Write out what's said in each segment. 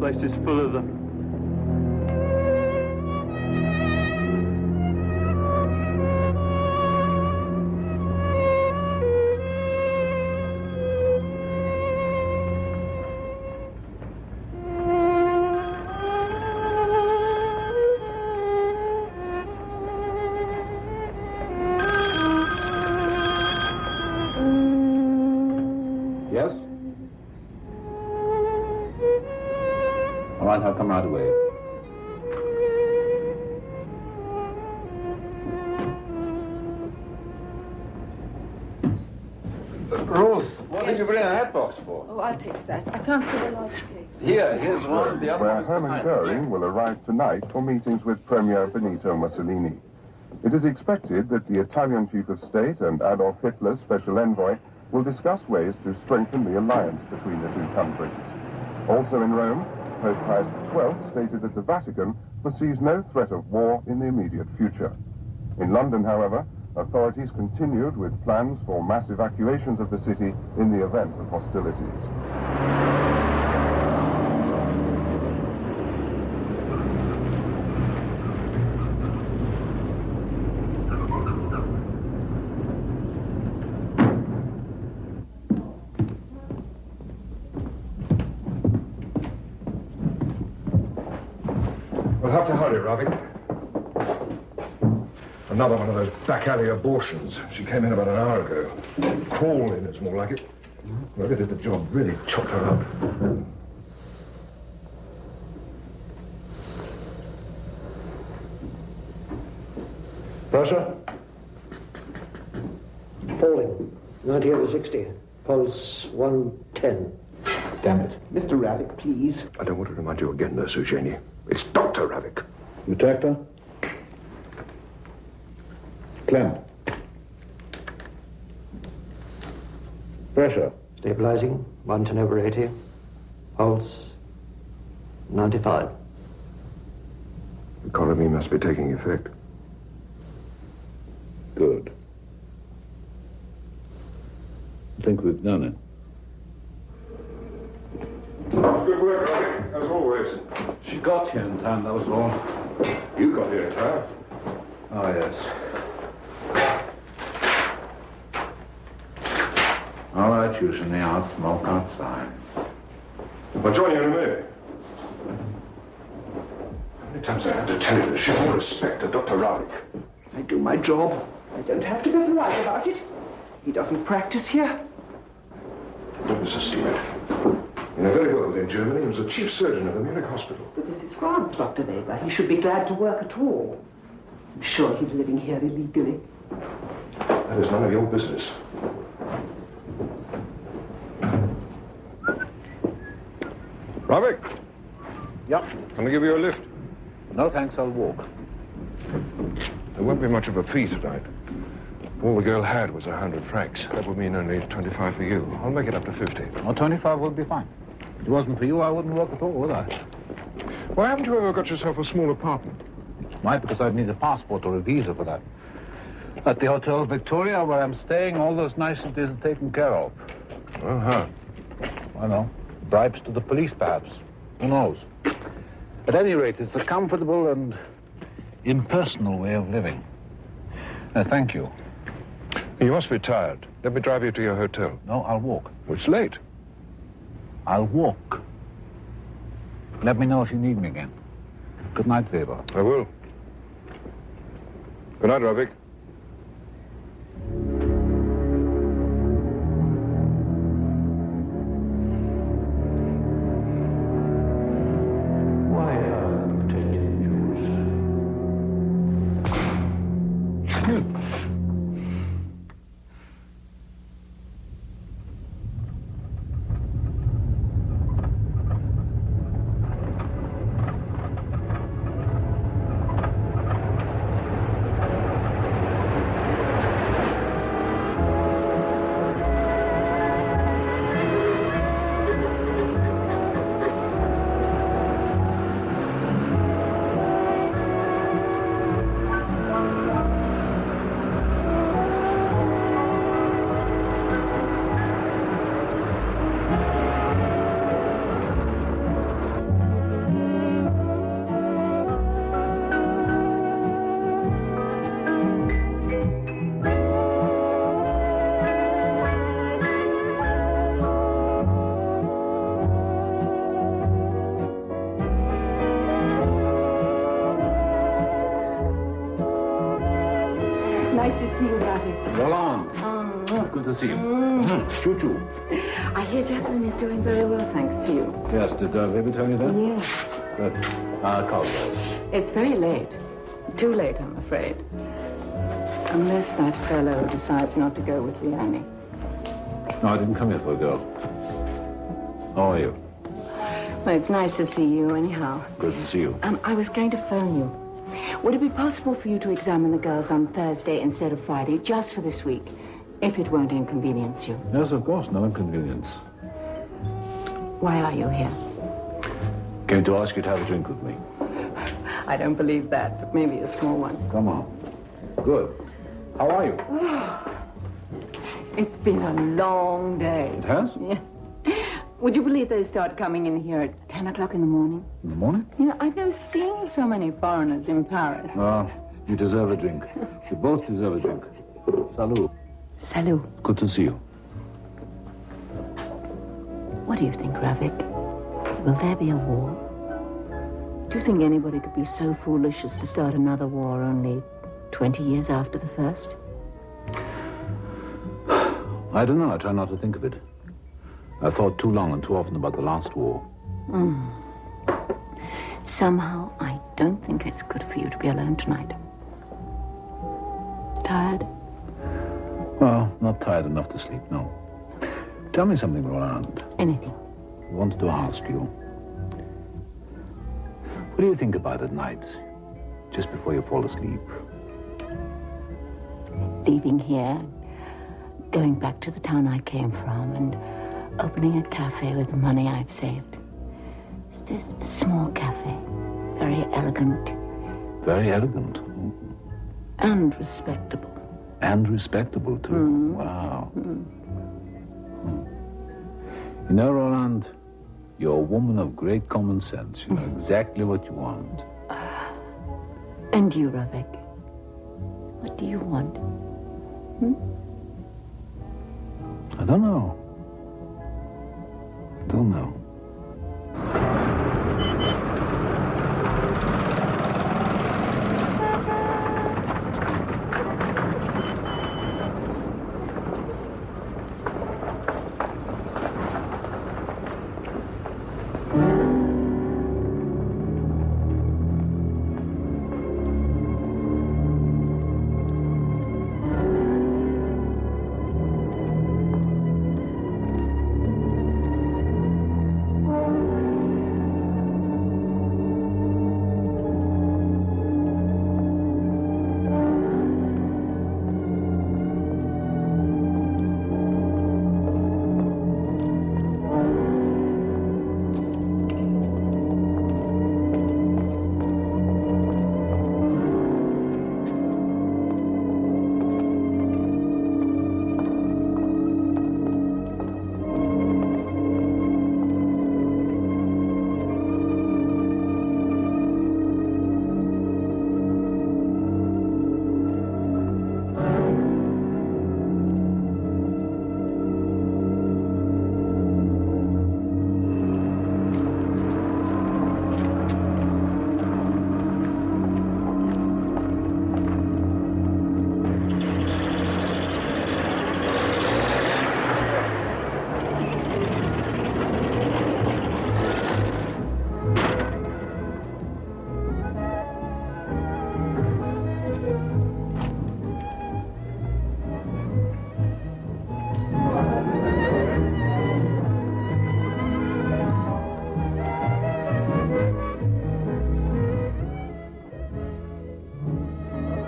place is full of them. Yes? All right, I'll come right away. Ruth, what did you bring a hat box for? Oh, I'll take that. I can't see the large case. Here's one. The other Where one's Hermann behind Goering will arrive tonight for meetings with Premier Benito Mussolini. It is expected that the Italian chief of state and Adolf Hitler's special envoy will discuss ways to strengthen the alliance between the two countries. Also in Rome, Pope Pius XII stated that the Vatican foresees no threat of war in the immediate future. In London, however, authorities continued with plans for mass evacuations of the city in the event of hostilities. We'll have to hurry, Ravi. Another one of those back alley abortions. She came in about an hour ago. Crawl in, it's more like it. Whoever did the job really chopped her up. Pressure? Falling. 90/60. Pulse 110. Damn it. Mr. Ravik, please. I don't want to remind you again, Nurse Eugenie. It's Dr. Ravik. Detector? Clem. Pressure? Stabilizing. 110/80. Pulse 95. Economy must be taking effect. Good. I think we've done it. Good work, Ravik, as always. She got here in time, that was all. You got here in time. Oh, yes. All right, Eugenie, I'll smoke outside. I'll join you in a minute. How many times I have to tell you to show more respect to Dr. Ravik? I do my job. I don't have to be polite about it. He doesn't practice here. Don't, Mr. Stewart. You know very well that in Germany he was the chief surgeon of the Munich hospital. But this is France, Dr. Weber. He should be glad to work at all. I'm sure he's living here illegally. That is none of your business. Ravik, Yep. can I give you a lift? No, thanks, I'll walk. There won't be much of a fee tonight. All the girl had was 100 francs. That would mean only 25 for you. I'll make it up to 50. Well, 25 would be fine. If it wasn't for you, I wouldn't work at all, would I? Why haven't you ever got yourself a small apartment? Why? Because I'd need a passport or a visa for that. At the Hotel Victoria, where I'm staying, all those niceties are taken care of. Uh-huh. I know. Bribes to the police, perhaps. Who knows? At any rate, it's a comfortable and impersonal way of living. Thank you. You must be tired. Let me drive you to your hotel. No, I'll walk. It's late. I'll walk. Let me know if you need me again. Good night, Weber. I will. Good night, Ravik. Why are you protecting Jews? Nice to see you, Ravi. Roland. Good to see you. Choo-choo. I hear Jacqueline is doing very well, thanks to you. Yes, did Baby tell you that? Yes. Good. I'll call you. It's very late. Too late, I'm afraid. Unless that fellow decides not to go with Vianney. No, I didn't come here for a girl. How are you? Well, it's nice to see you, anyhow. Good to see you. I was going to phone you. Would it be possible for you to examine the girls on Thursday instead of Friday, just for this week, if it won't inconvenience you? Yes, of course, no inconvenience. Why are you here? Came to ask you to have a drink with me. I don't believe that, but maybe a small one. Come on. Good. How are you? It's been a long day. It has? Yeah. Would you believe they start coming in here at 10 o'clock in the morning? In the morning? You know, I've never seen so many foreigners in Paris. Ah, you deserve a drink. You both deserve a drink. Salut. Salut. Good to see you. What do you think, Ravik? Will there be a war? Do you think anybody could be so foolish as to start another war only 20 years after the first? I don't know. I try not to think of it. I've thought too long and too often about the last war. Somehow, I don't think it's good for you to be alone tonight. Tired? Well, not tired enough to sleep, no. Tell me something, Roland. Anything. I wanted to ask you. What do you think about at night, just before you fall asleep? Leaving here, going back to the town I came from, and opening a cafe with the money I've saved. It's just a small cafe, very elegant. Very elegant. And respectable. And respectable, too. Wow. You know, Roland, you're a woman of great common sense. You know exactly what you want. And you, Ravik? What do you want? I don't know. Don't know.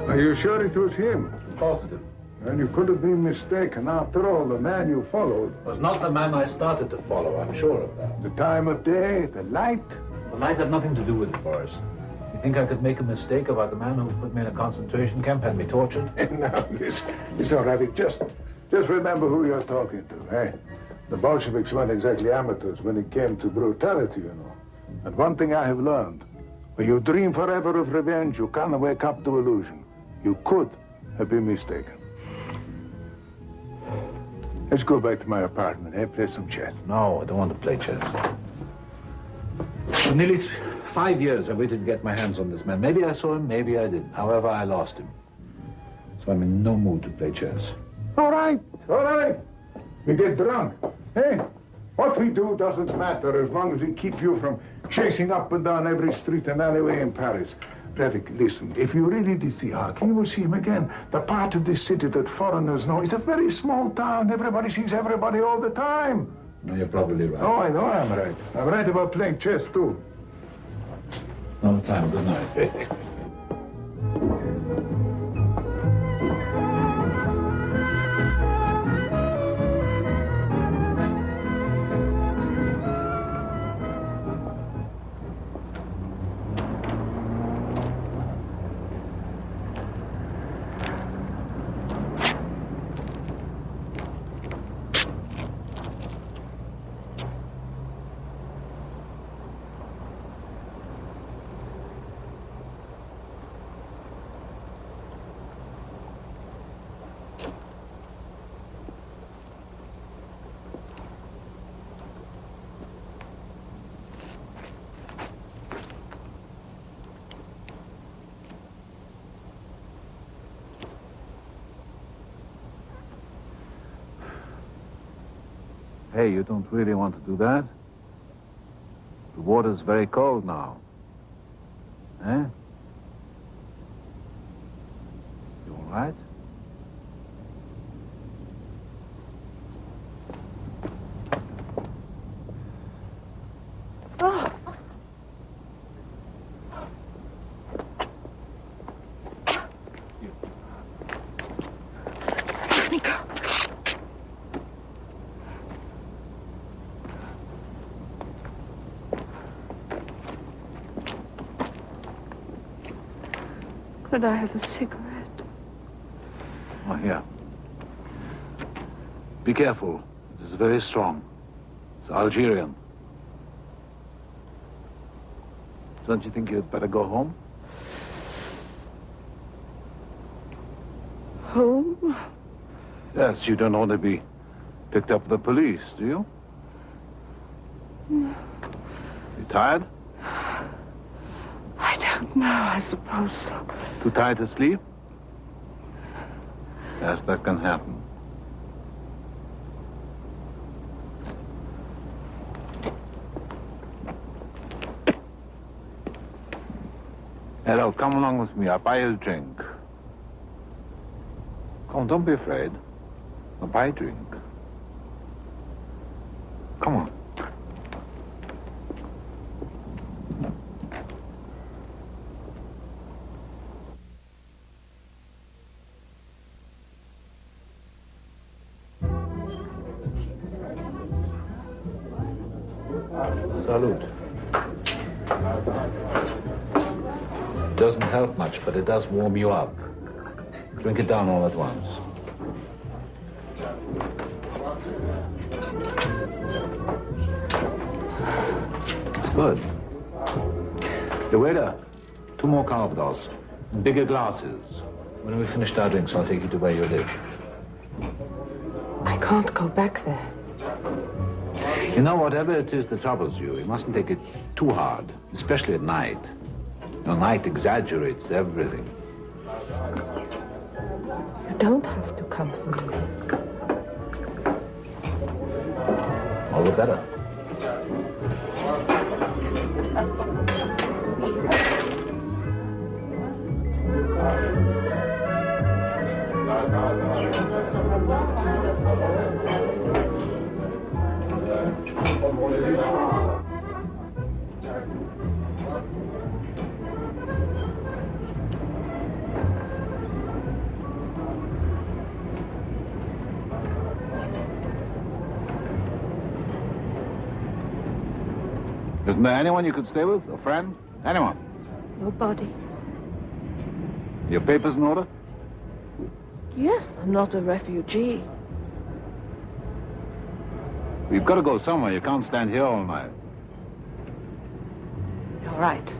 Are you sure it was him? Positive. And you could have been mistaken. After all, the man you followed. Was not the man I started to follow, I'm sure of that. The time of day, the light. The light had nothing to do with it, Boris. You think I could make a mistake about the man who put me in a concentration camp, had me tortured? Now, listen, Ravi, just remember who you're talking to, eh? The Bolsheviks weren't exactly amateurs when it came to brutality, you know. And one thing I have learned, when you dream forever of revenge, you can't wake up to illusion. You could have been mistaken. Let's go back to my apartment, eh? Play some chess. No, I don't want to play chess. For nearly 5 years I waited to get my hands on this man. Maybe I saw him, maybe I didn't. However, I lost him. So I'm in no mood to play chess. All right, all right. We get drunk. Hey, what we do doesn't matter as long as we keep you from chasing up and down every street and alleyway in Paris. Brevik, listen, if you really did see Harkin, you will see him again. The part of this city that foreigners know is a very small town. Everybody sees everybody all the time. No, you're probably right. Oh, I know I'm right. I'm right about playing chess, too. No time. Good night. Hey, you don't really want to do that? The water's very cold now. Eh? You all right? Let me go. Could I have a cigarette? Oh, here. Be careful. It is very strong. It's Algerian. Don't you think you'd better go home? Home? Yes, you don't want to be picked up by the police, do you? You tired? I don't know. I suppose so. Too tired to sleep? Yes, that can happen. Harold, come along with me. I'll buy you a drink. Come on, don't be afraid. I'll buy a drink. Come on. Salute. Doesn't help much, but it does warm you up. Drink it down all at once. It's good. The waiter, 2 more calvados. Bigger glasses. When we finish our drinks, I'll take you to where you live. I can't go back there. You know, whatever it is that troubles you, you mustn't take it too hard, especially at night. The night exaggerates everything. You don't have to comfort me. All the better. Isn't there anyone you could stay with? A friend? Anyone? Nobody. Your papers in order? Yes, I'm not a refugee. You've got to go somewhere. You can't stand here all night. You're right.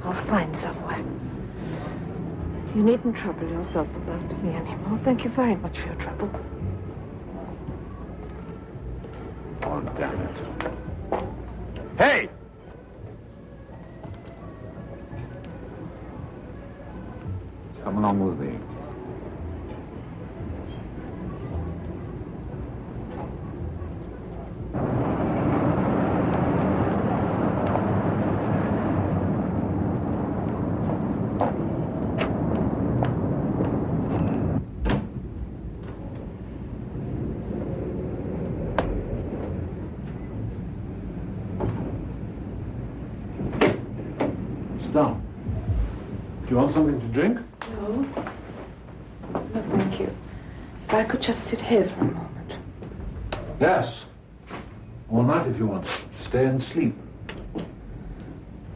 I'll find somewhere. You needn't trouble yourself about me anymore. Thank you very much for your trouble. Oh, damn it. Hey! Come along with me. Sit down. Do you want something to drink? No. No, thank you. If I could just sit here for a moment. Yes. All night if you want. Stay and sleep.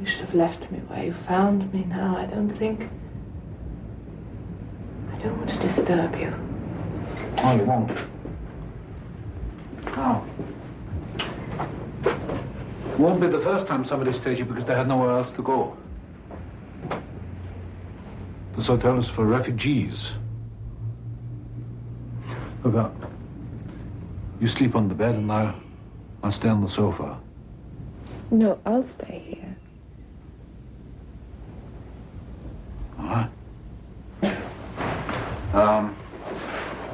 You should have left me where you found me now. I don't want to disturb you. Oh, you won't. Now. It won't be the first time somebody stays here because they had nowhere else to go. This hotel is for refugees. Look, you sleep on the bed and I'll stay on the sofa. No, I'll stay here. All right.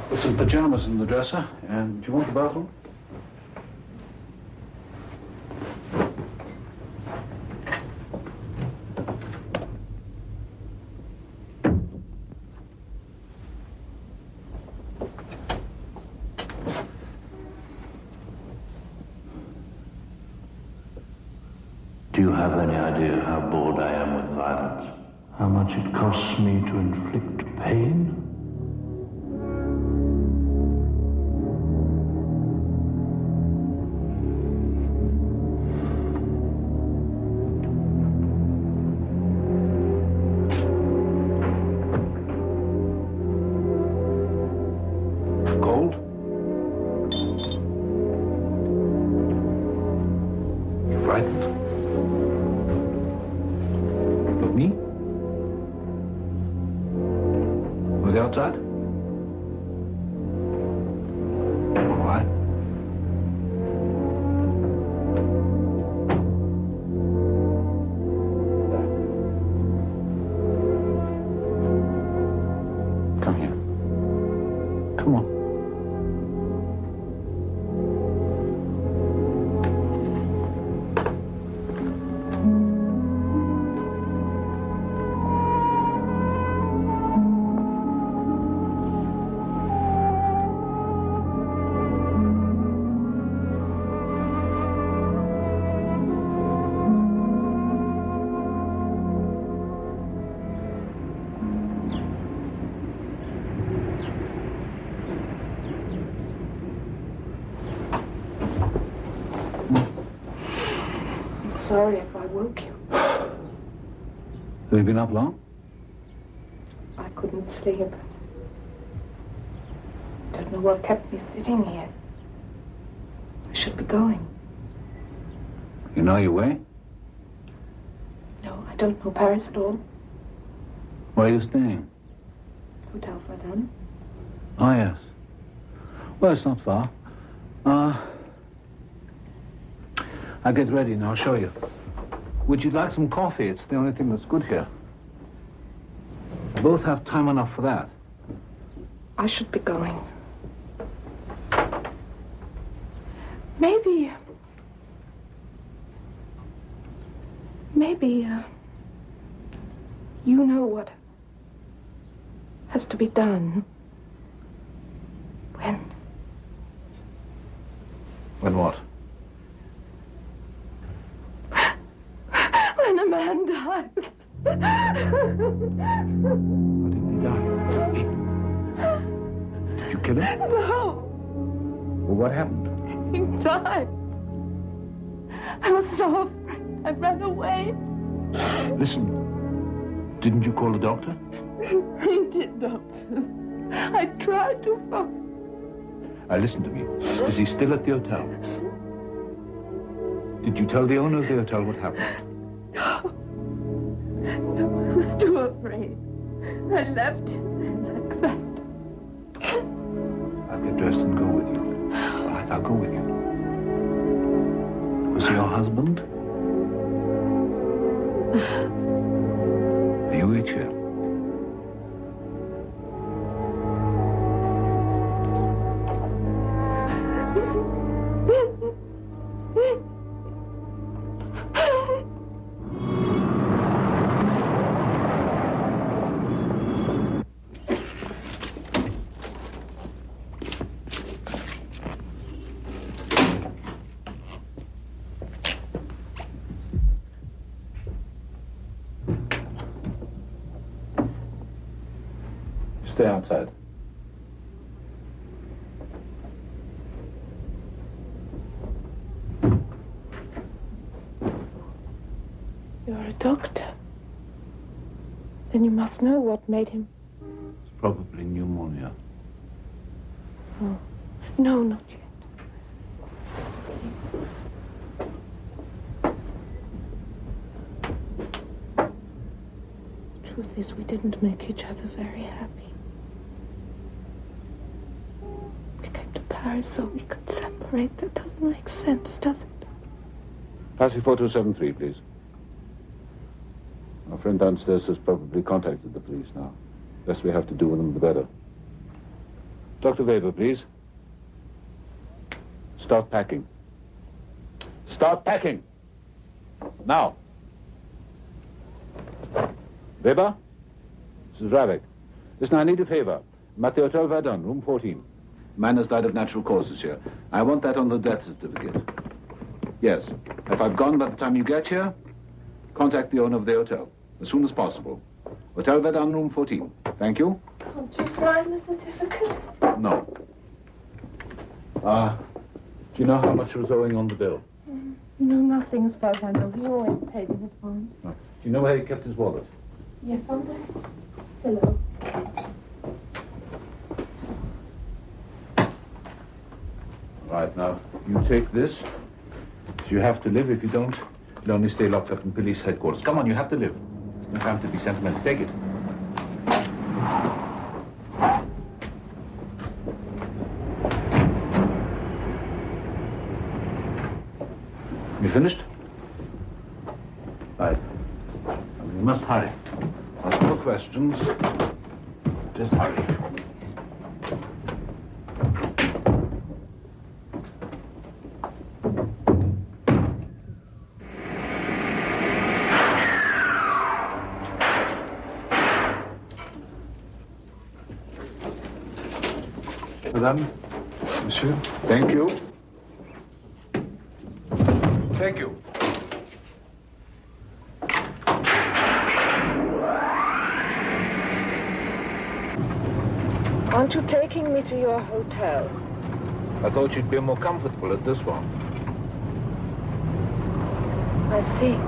Put some pajamas in the dresser, and do you want the bathroom? Do you have any idea how bored I am with violence? How much it costs me to inflict pain? Cold? You frightened? Of me? Or the outside? All right. Come here. Come on. I'm sorry if I woke you. Have you been up long? I couldn't sleep. Don't know what kept me sitting here. I should be going. You know your way? No, I don't know Paris at all. Where are you staying? Hotel Verdun. Oh, yes. Well, it's not far. I'll get ready and I'll show you. Would you like some coffee? It's the only thing that's good here. Both have time enough for that. I should be going. Maybe, you know what has to be done when what? when a man dies. How did he die? Did you kill him? No, Well, what happened? he died. I was so afraid. I ran away. Listen, didn't you call the doctor? He did, doctors. I tried to phone. Listen to me. Is he still at the hotel? Did you tell the owner of the hotel what happened? No, I was too afraid. I left him like that. I'll get dressed and go with you. All right, I'll go with you. Was he your husband? Are you each here? stay outside. You're a doctor. Then you must know what made him... It's probably pneumonia. Oh, no, not yet. Please. The truth is, we didn't make each other very happy. We came to Paris so we could separate. That doesn't make sense, does it? Passy 4273, please. Our friend downstairs has probably contacted the police now. Less we have to do with them, the better. Dr. Weber, please. Start packing. Start packing! Now! Weber? This is Ravik. Listen, I need a favor. I'm at the Hotel Verdun, room 14. Man has died of natural causes here. I want that on the death certificate. Yes. If I've gone by the time you get here, contact the owner of the hotel as soon as possible. Hotel Verdun, room 14. Thank you. Can't you sign the certificate? No. Do you know how much was owing on the bill? No, nothing as far as I know. He always paid in advance. No. Do you know where he kept his wallet? Yes, on there. Hello. Right, now, you take this. So you have to live. If you don't, you'll only stay locked up in police headquarters. Come on, you have to live. There's no time to be sentimental. Take it. You finished? Right. And you must hurry. Ask no questions. Just hurry. Madame, Monsieur. Thank you. Thank you. Aren't you taking me to your hotel? I thought you'd be more comfortable at this one. I see.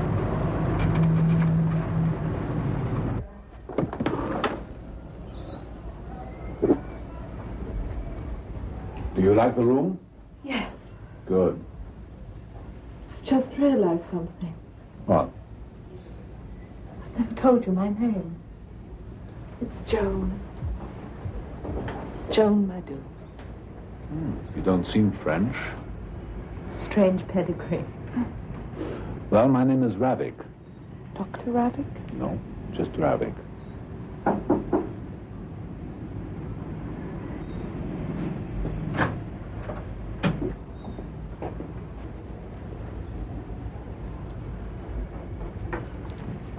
Do you like the room? Yes. Good. I've just realized something. What? I never told you my name. It's Joan. Joan Madu. You don't seem French. Strange pedigree. Well, my name is Ravik. Dr. Ravik? No, just Ravik.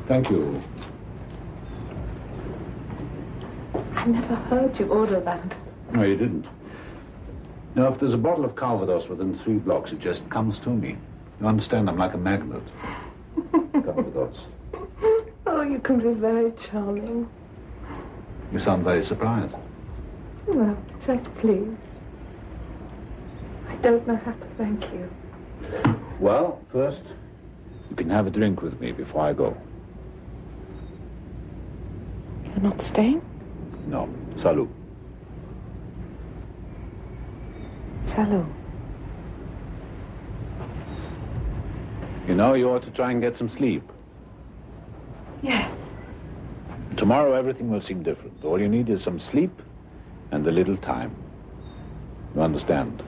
Thank you. I never heard you order that. No, you didn't. Now, if there's a bottle of Calvados within 3 blocks, it just comes to me. You understand? I'm like a magnet. Calvados. Oh, you can be very charming. You sound very surprised. Well, just pleased. I don't know how to thank you. Well, first, you can have a drink with me before I go. You're not staying? No. Salut. Salut. You know, you ought to try and get some sleep. Yes. Tomorrow, everything will seem different. All you need is some sleep and a little time. You understand?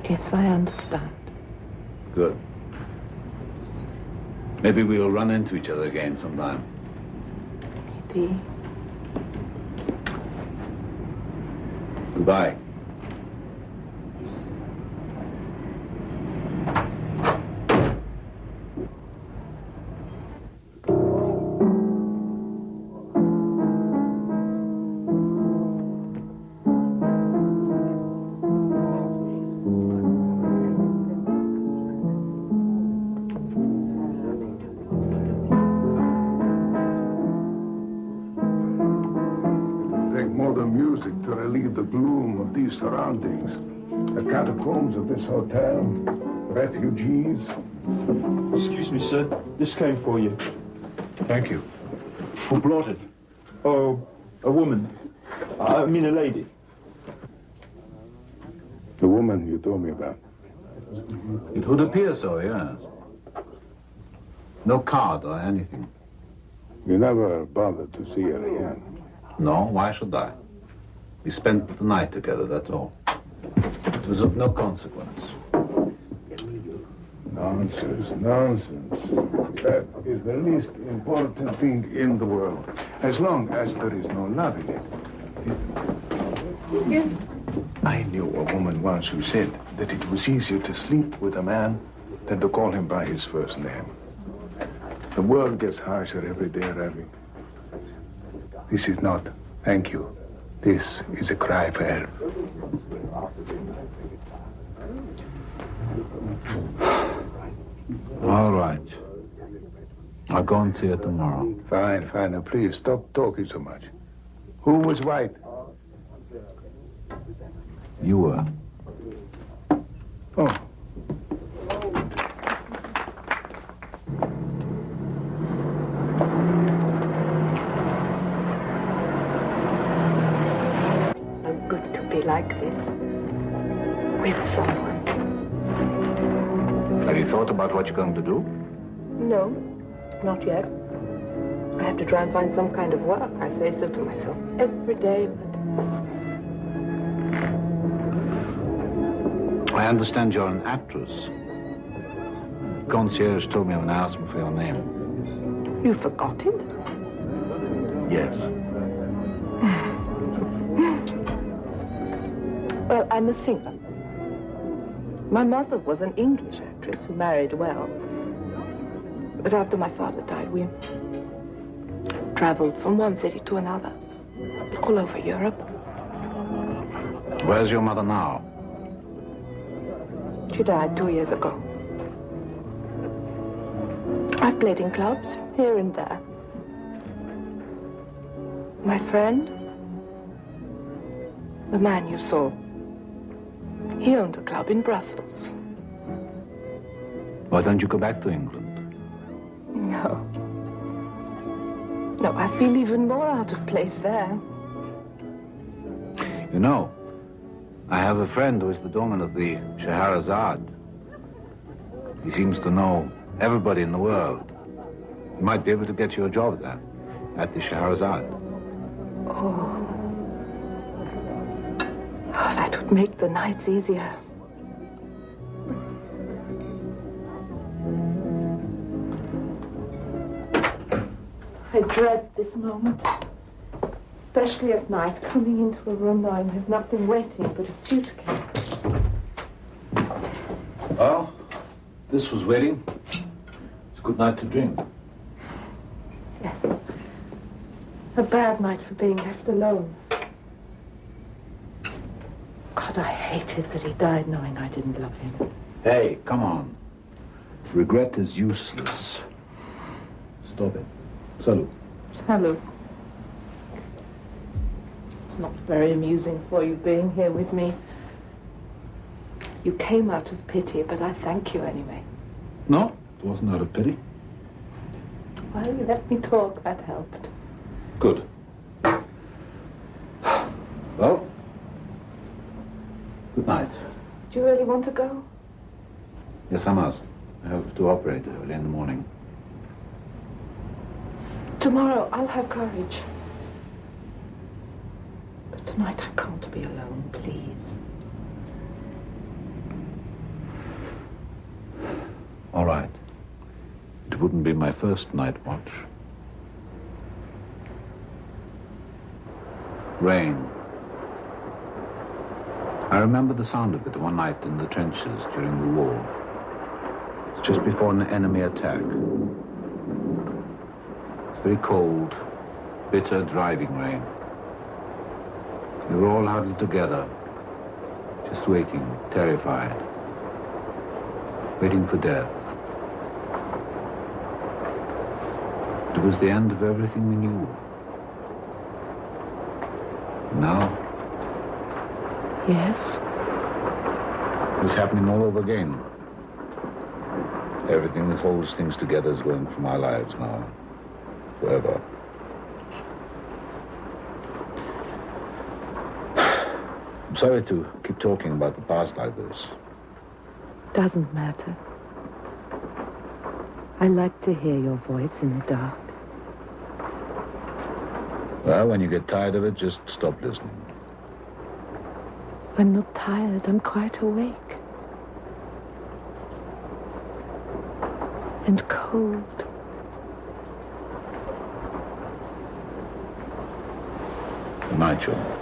Yes, I understand. Good. Maybe we'll run into each other again sometime. Maybe. Goodbye. modern music to relieve the gloom of these surroundings. The catacombs of this hotel, refugees. Excuse me, sir. This came for you. Thank you. Who brought it? Oh, a woman. I mean a lady. The woman you told me about. It would appear so, yes. No card or anything. You never bothered to see her again. No, why should I? We spent the night together, that's all. It was of no consequence. Nonsense, nonsense. That is the least important thing in the world. As long as there is no love in it. Yes. I knew a woman once who said that it was easier to sleep with a man than to call him by his first name. The world gets harsher every day, Ravi. This is not thank you. This is a cry for help. All right. I'll go and see her tomorrow. Fine, fine. Now, please, stop talking so much. Who was white? You were. Oh. So good to be like this. With someone. Have you thought about what you're going to do? No, not yet. I have to try and find some kind of work. I say so to myself every day, but I understand you're an actress. Concierge told me when I asked him for your name. you forgot it? Yes. Well, I'm a singer. My mother was an English actress who married well. But after my father died, we traveled from one city to another, all over Europe. Where's your mother now? She died 2 years ago. I've played in clubs, here and there. My friend, the man you saw, he owned a club in Brussels. Why don't you go back to England? No. No, I feel even more out of place there. You know, I have a friend who is the doorman of the Scheherazade. He seems to know everybody in the world. He might be able to get you a job there, at the Scheherazade. Oh. Oh, that would make the nights easier. I dread this moment. Especially at night, coming into a room knowing there's nothing waiting but a suitcase. Well, this was waiting. It's a good night to drink. Yes. A bad night for being left alone. God, I hated that he died knowing I didn't love him. Hey, come on. Regret is useless. Stop it. Salut. Salut. It's not very amusing for you being here with me. You came out of pity, but I thank you anyway. No, it wasn't out of pity. Well, you let me talk, that helped. Good. Well, good night. Do you really want to go? Yes, I must. I have to operate early in the morning. Tomorrow I'll have courage. But tonight I can't be alone, please. All right. It wouldn't be my first night watch. Rain. I remember the sound of it one night in the trenches during the war. It's just before an enemy attack. It's very cold, bitter driving rain. We were all huddled together, just waiting, terrified, waiting for death. It was the end of everything we knew. Now, Yes? it's happening all over again. Everything that holds things together is going from our lives now. Forever. I'm sorry to keep talking about the past like this. Doesn't matter. I like to hear your voice in the dark. Well, when you get tired of it, just stop listening. I'm not tired. I'm quite awake. And cold. Good night, Joe.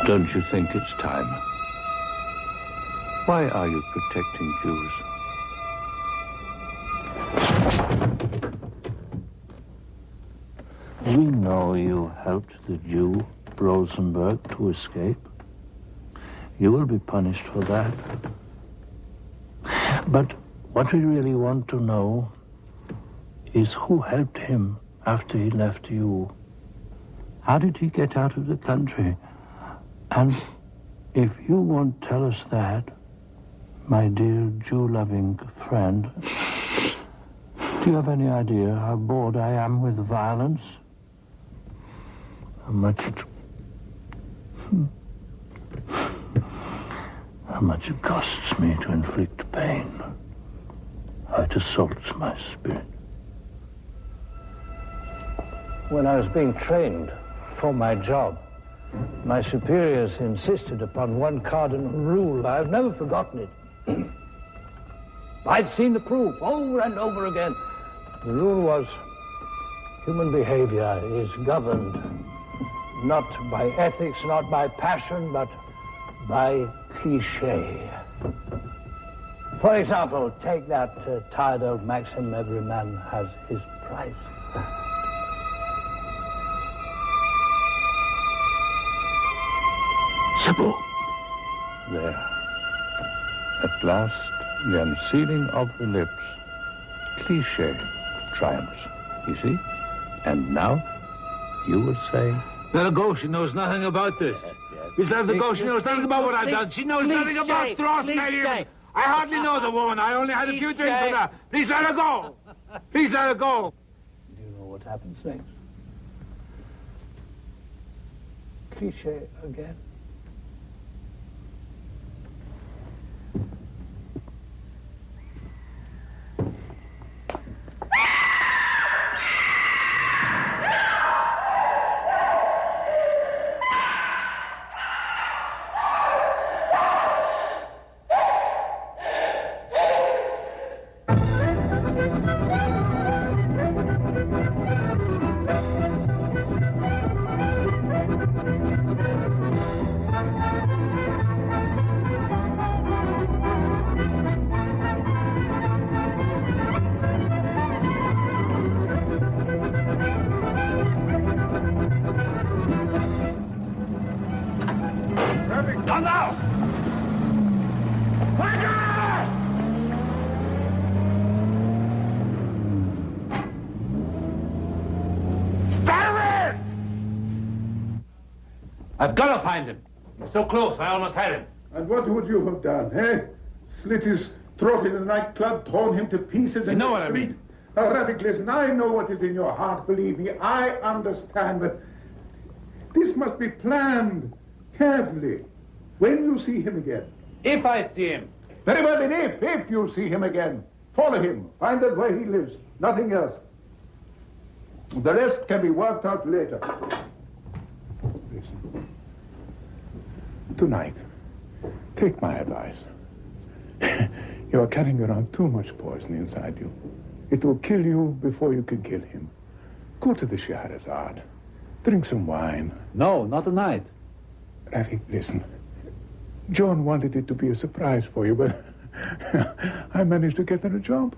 Don't you think it's time? Why are you protecting Jews? We know you helped the Jew Rosenberg to escape. You will be punished for that. But what we really want to know is who helped him after he left you. How did he get out of the country? And if you won't tell us that, my dear Jew-loving friend, do you have any idea how bored I am with violence? How much it costs me to inflict pain. How it assaults my spirit. When I was being trained for my job, my superiors insisted upon one cardinal rule. I've never forgotten it. I've seen the proof over and over again. The rule was human behavior is governed not by ethics, not by passion, but by cliché. For example, take that tired old maxim, every man has his price. Simple. There. At last, the unsealing of the lips. Cliché triumphs, you see? And now, you will say... Let her go. She knows nothing about this. Please let her go. She knows nothing about what I've done. She knows nothing about Throssmelium. I hardly know the woman. I only had a few drinks with her. Please let her go. Please let her go. Do you know what happens next? Cliché again. I've got to find him. He's so close, I almost had him. And what would you have done, eh? Slit his throat in a nightclub, torn him to pieces You know what I mean. Rabbit, listen, I know what is in your heart, believe me. I understand that this must be planned carefully. When you see him again. If I see him. Very well, then if you see him again, follow him. Find out where he lives. Nothing else. The rest can be worked out later. Listen. Tonight, take my advice. You are carrying around too much poison inside you. It will kill you before you can kill him. Go to the Scheherazade. Drink some wine. No, not tonight. Rafi, listen. John wanted it to be a surprise for you, but I managed to get her a job.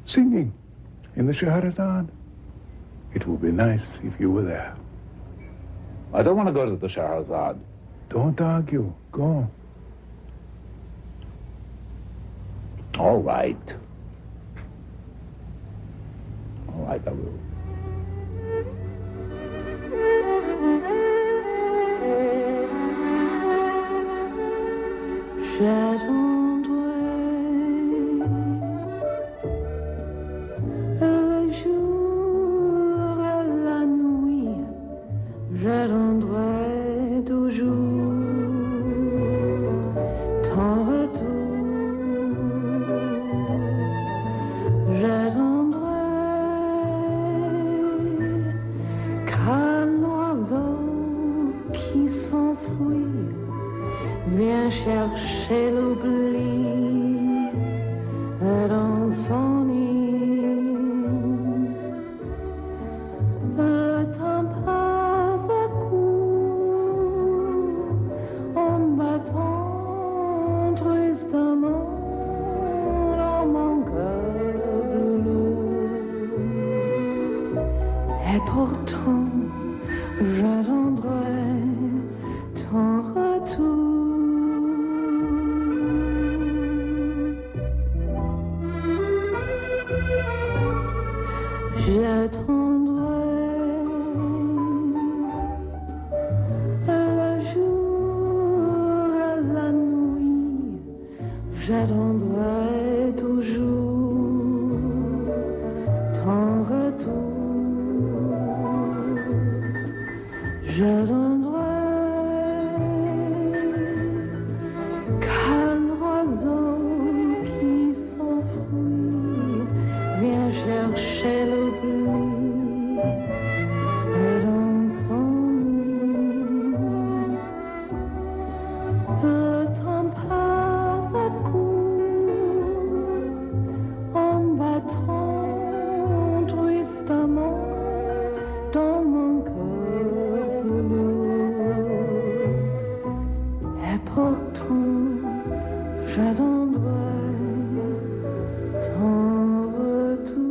Singing in the Scheherazade. It would be nice if you were there. I don't want to go to the Scheherazade. Don't argue. Go. All right. All right, I will. J'attendrai le jour et la nuit, j'attendrai toujours ton retour. J'attendrai qu'un oiseau qui s'enfuit viens chercher l'oubli dans son nid. Le temps passe à coup en battant tristement dans mon cœur lourd. Et pourtant, j'attendrai ton retour. J'attendrai le jour et la nuit, j'attendrai toujours ton retour. J'attendrai qu'un oiseau qui s'enfuit viens chercher l'oubli dans son nid. Le temps passe à coup en battant tristement dans mon cœur lourd. Et pourtant, j'attendrai ton retour.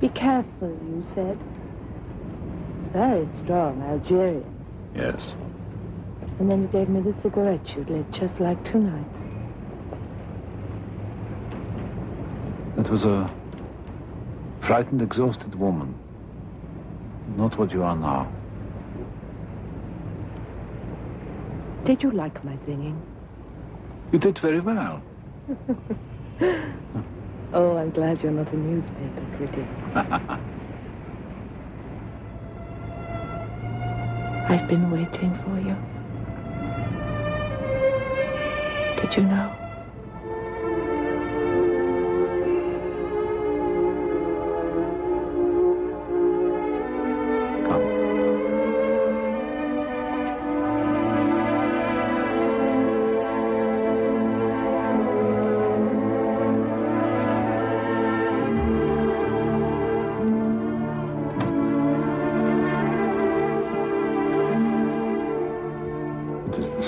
Be careful, you said. It's very strong, Algerian. Yes. And then you gave me the cigarette you'd lit just like tonight. It was a frightened, exhausted woman. Not what you are now. Did you like my singing? You did very well. Oh, I'm glad you're not a newspaper critic. I've been waiting for you. Did you know?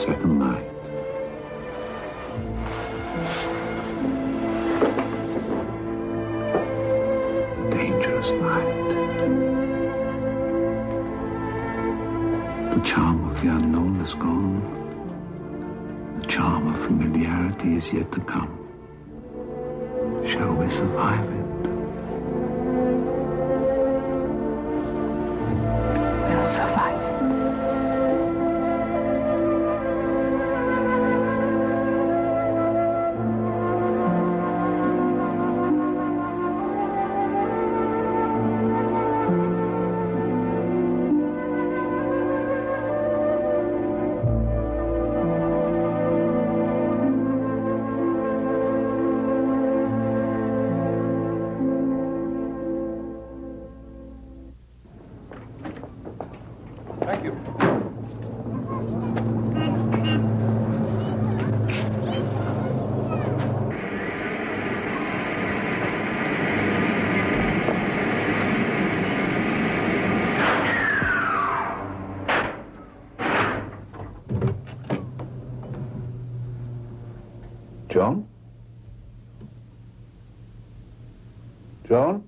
second night. A dangerous night. The charm of the unknown is gone. The charm of familiarity is yet to come. Shall we survive it? We'll survive it. Thank you. John? John?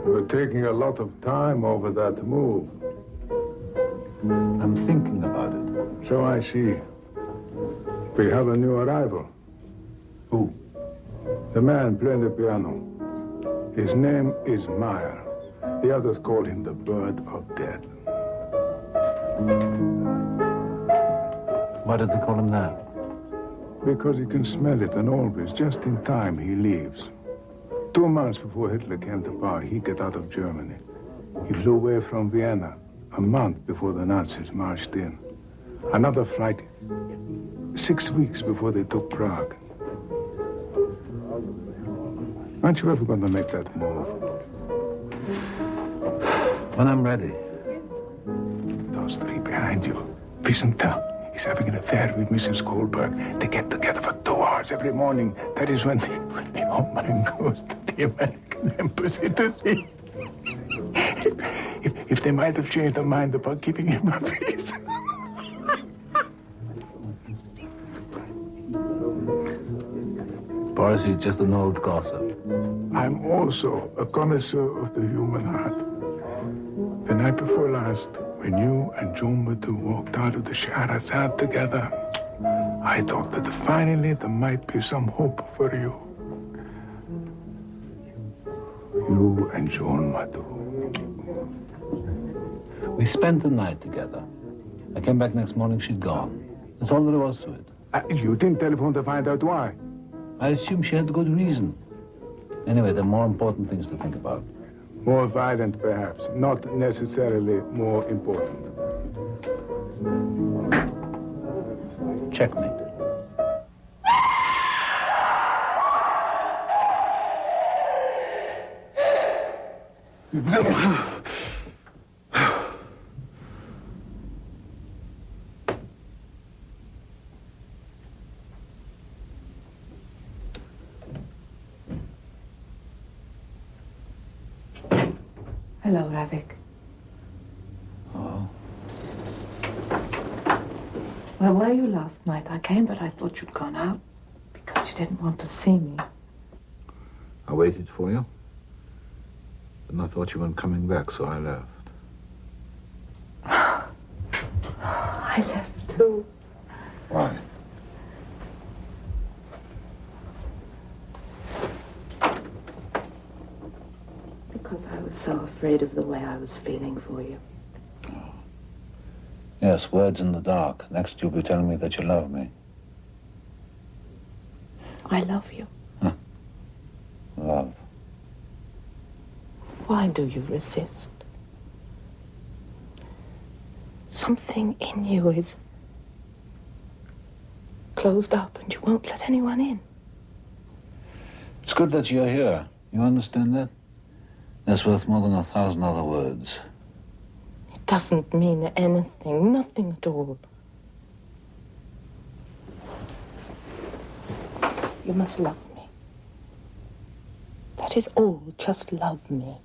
You're taking a lot of time over that move. I'm thinking about it. So I see. We have a new arrival. Who? The man playing the piano. His name is Meyer. The others call him the Bird of Death. Why did they call him that? Because he can smell it, and always, just in time, he leaves. 2 months before Hitler came to power, he got out of Germany. He flew away from Vienna a month before the Nazis marched in. Another flight 6 weeks before they took Prague. Aren't you ever going to make that move? When I'm ready. Those three behind you. Wiesenthal is having an affair with Mrs. Goldberg. They get together for 2 hours every morning. That is when the old man goes to the American embassy to see if they might have changed their mind about keeping him a peace. Boris is just an old gossip. I'm also a connoisseur of the human heart. The night before last, when you and John Matu walked out of the Scheherazade together, I thought that finally there might be some hope for you. You and John Matu. We spent the night together. I came back next morning, she'd gone. That's all there was to it. You didn't telephone to find out why? I assume she had good reason. Anyway, there are more important things to think about. More violent, perhaps. Not necessarily more important. Checkmate. Hello, Ravik. Oh. Where were you last night? I came, but I thought you'd gone out because you didn't want to see me. I waited for you. And I thought you weren't coming back, so I left. I left too. Why? Because I was so afraid of the way I was feeling for you. Oh. Yes, words in the dark. Next you'll be telling me that you love me. I love you. Huh. Love. Why do you resist? Something in you is closed up and you won't let anyone in. It's good that you're here. You understand that? That's worth more than 1,000 other words. It doesn't mean anything, nothing at all. You must love me. That is all, just love me.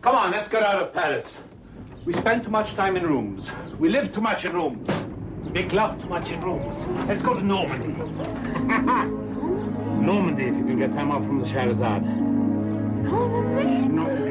Come on, let's get out of Paris. We spend too much time in rooms. We live too much in rooms. We make love too much in rooms. Let's go to Normandy. Normandy, if you can get time off from the Scheherazade. Normandy? Normandy.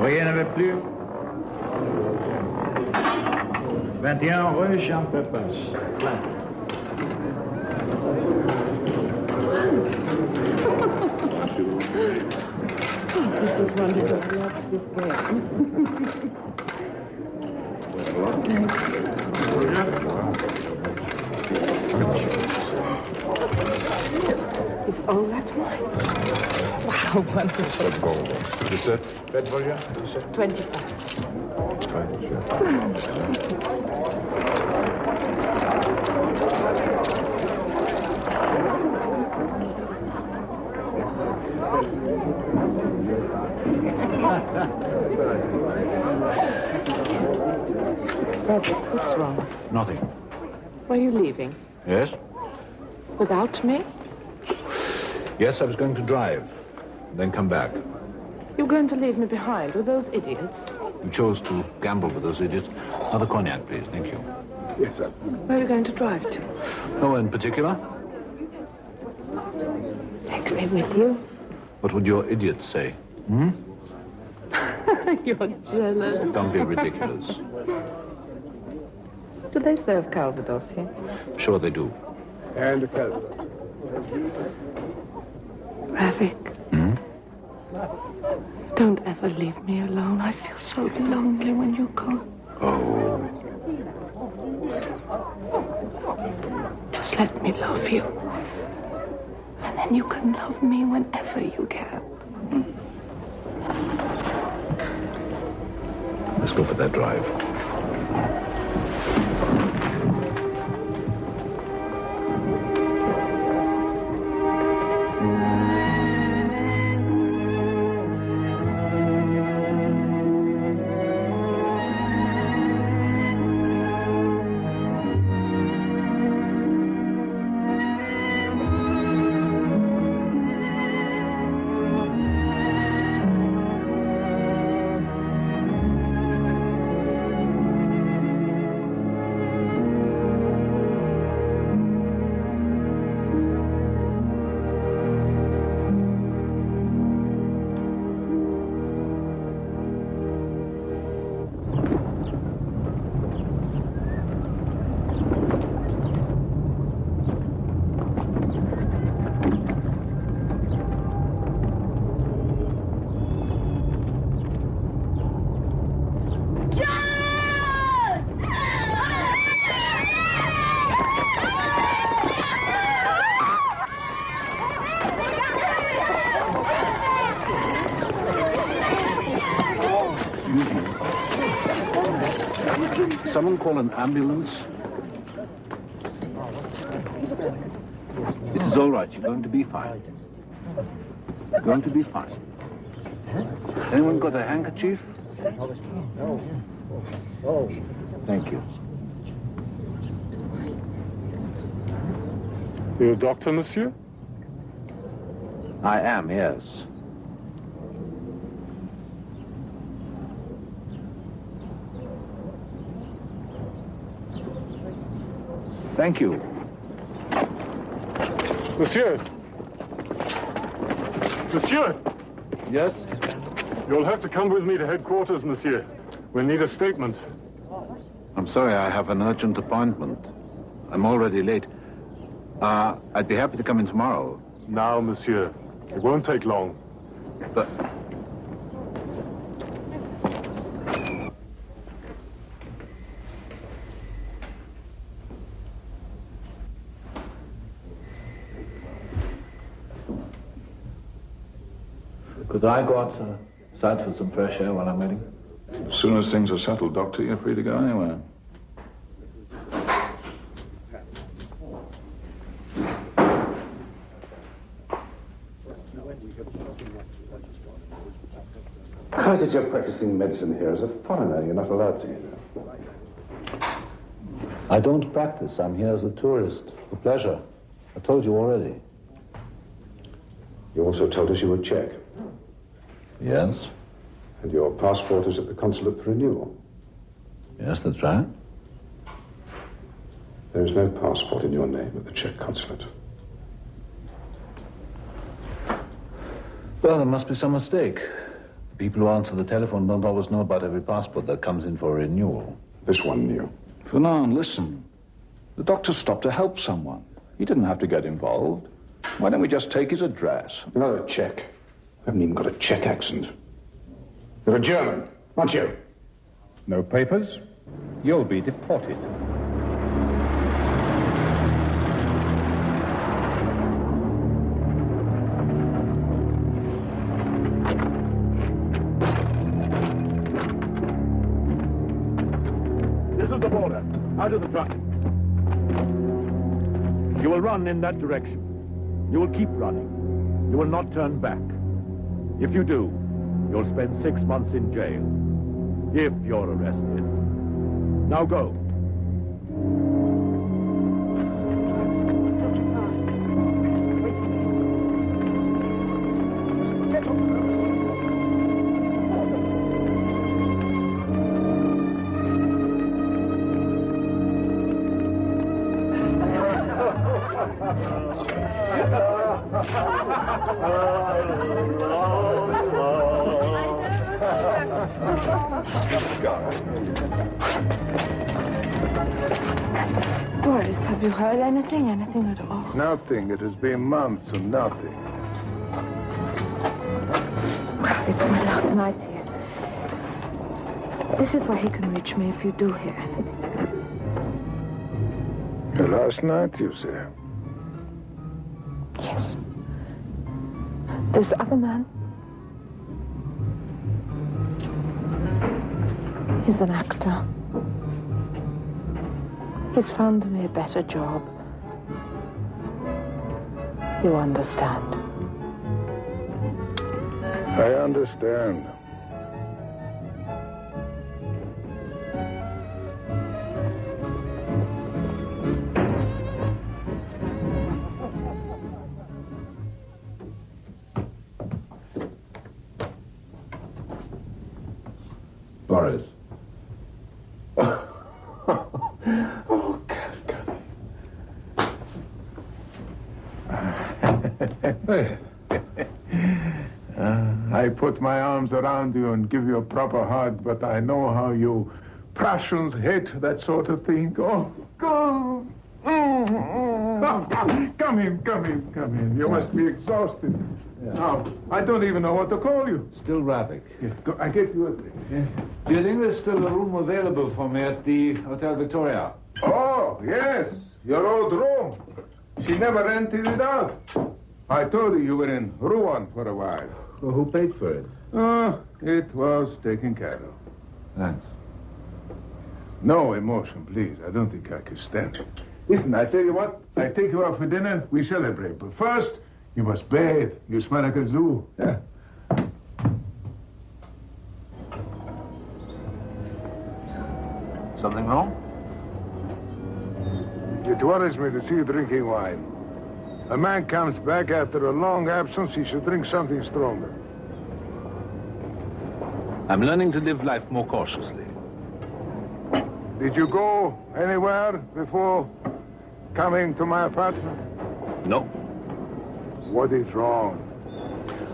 Rien n'avait plus. 21 rue Jean Pepin. This is wonderful. I love this game. Is all that wine? Wow, wonderful. You said? 25. Robert, what's wrong? Nothing. Were you leaving? Yes? Without me? Yes, I was going to drive, then come back. You're going to leave me behind with those idiots? You chose to gamble with those idiots. Another cognac, please. Thank you. Yes, sir. Where are you going to drive to? No in particular. Take me with you. What would your idiots say? Hmm? You're jealous. Don't be ridiculous. Do they serve Calvados here? Sure they do. And the Calvados. Ravik. Hmm? Don't ever leave me alone. I feel so lonely when you come. Oh. Just let me love you. And then you can love me whenever you can. Let's go for that drive. Someone call an ambulance. It is all right. You're going to be fine. You're going to be fine. Anyone got a handkerchief? Thank you. You're a doctor, monsieur? I am, yes. Thank you. Monsieur! Monsieur! Yes? You'll have to come with me to headquarters, monsieur. We'll need a statement. I'm sorry, I have an urgent appointment. I'm already late. I'd be happy to come in tomorrow. Now, monsieur. It won't take long. But... Could I go outside for some fresh air while I'm waiting? As soon as things are settled, Doctor, you're free to go anywhere. How is it you're practicing medicine here? As a foreigner, you're not allowed to, you know. I don't practice. I'm here as a tourist, for pleasure. I told you already. You also told us you were Czech. Yes? And your passport is at the consulate for renewal. Yes, that's right. There is no passport in your name at the Czech consulate. Well, there must be some mistake. People who answer the telephone don't always know about every passport that comes in for renewal. This one knew. Fernand, listen. The doctor stopped to help someone. He didn't have to get involved. Why don't we just take his address? You're not a Czech. I haven't even got a Czech accent. You're a German, aren't you? No papers? You'll be deported. This is the border. Out of the truck. You will run in that direction. You will keep running. You will not turn back. If you do, you'll spend 6 months in jail. If you're arrested. Now go. Boris, have you heard anything? Anything at all? Nothing. It has been months of nothing. Well, it's my last night here. This is where he can reach me if you do hear anything. Your last night, you say? Yes. This other man, he's an actor. He's found me a better job. You understand? I understand. Boris. I put my arms around you and give you a proper hug, but I know how you Prussians hate that sort of thing. Oh, go! Come in. You must be exhausted. Yeah. Now, I don't even know what to call you. Still Ravik. Yeah, I get you a drink. Yeah. Do you think there's still a room available for me at the Hotel Victoria? Oh, yes, your old room. She never rented it out. I told her you were in Rouen for a while. Well, who paid for it? Oh, it was taken care of. Thanks. No emotion, please. I don't think I can stand it. Listen, I tell you what. I take you out for dinner. We celebrate. But first, you must bathe. You smell like a zoo. Yeah. Something wrong? It worries me to see you drinking wine. A man comes back after a long absence, he should drink something stronger. I'm learning to live life more cautiously. Did you go anywhere before coming to my apartment? No. What is wrong?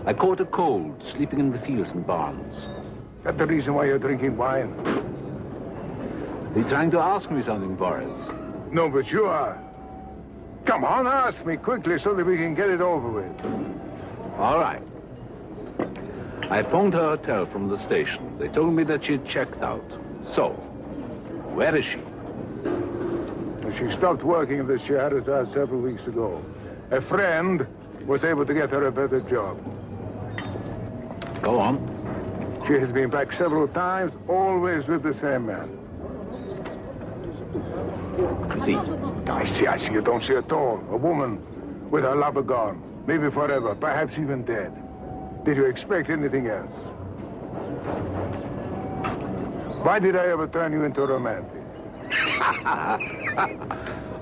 I caught a cold, sleeping in the fields and barns. That's the reason why you're drinking wine. Are you trying to ask me something, Boris? No, but you are. Come on, ask me quickly so that we can get it over with. All right. I phoned her hotel from the station. They told me that she had checked out. So, where is she? She stopped working in the Scheherazade several weeks ago. A friend was able to get her a better job. Go on. She has been back several times, always with the same man. See? I see. You don't see at all. A woman with her lover gone, maybe forever, perhaps even dead. Did you expect anything else? Why did I ever turn you into a romantic?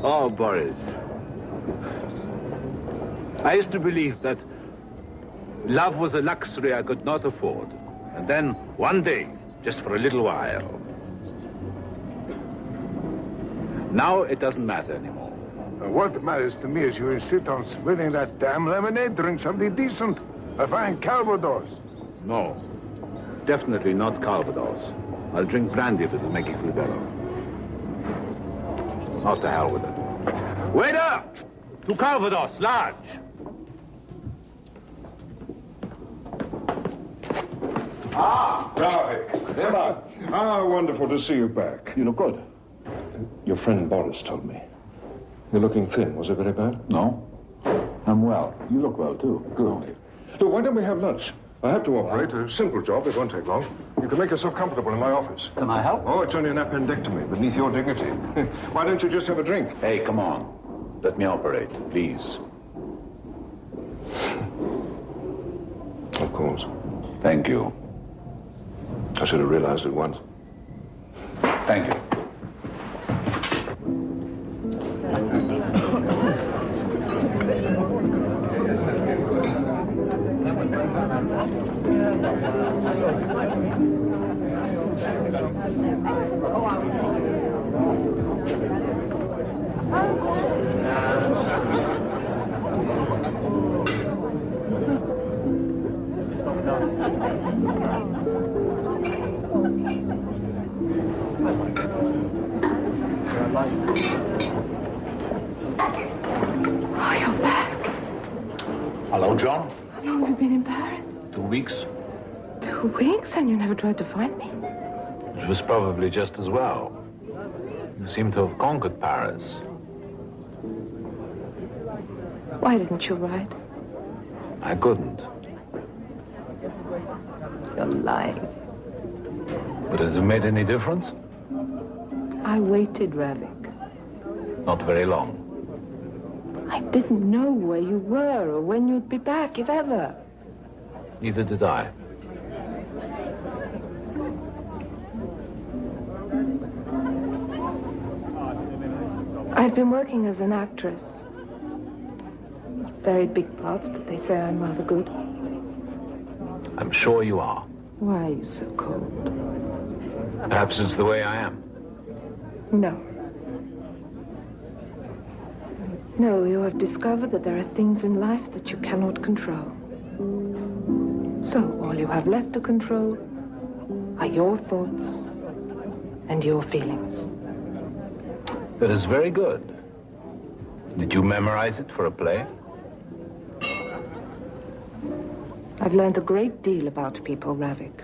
Oh, Boris. I used to believe that love was a luxury I could not afford. And then, one day, just for a little while. Now it doesn't matter anymore. What matters to me is you insist on spilling that damn lemonade. Drink something decent. A fine Calvados. No. Definitely not Calvados. I'll drink brandy if it'll make you feel better. Off to hell with it. Waiter! To Calvados, large! Ravik. Ah, wonderful to see you back. You look good. Your friend Boris told me. You're looking thin. Was it very bad? No. I'm well. You look well, too. Good. Look, why don't we have lunch? I have to operate. A simple job. It won't take long. You can make yourself comfortable in my office. Can I help? Oh, it's only an appendectomy beneath your dignity. Why don't you just have a drink? Hey, come on. Let me operate, please. Of course. Thank you. I should have realized at once. Thank you. Oh, you're back. Hello, John. How long have you been in Paris? 2 weeks. 2 weeks, and you never tried to find me? It was probably just as well. You seem to have conquered Paris. Why didn't you write? I couldn't. You're lying. But has it made any difference? I waited, Ravik. Not very long. I didn't know where you were or when you'd be back, if ever. Neither did I. I've been working as an actress. Not very big parts, but they say I'm rather good. I'm sure you are. Why are you so cold? Perhaps it's the way I am. No. No, you have discovered that there are things in life that you cannot control. So all you have left to control are your thoughts and your feelings. That is very good. Did you memorize it for a play? I've learned a great deal about people, Ravik.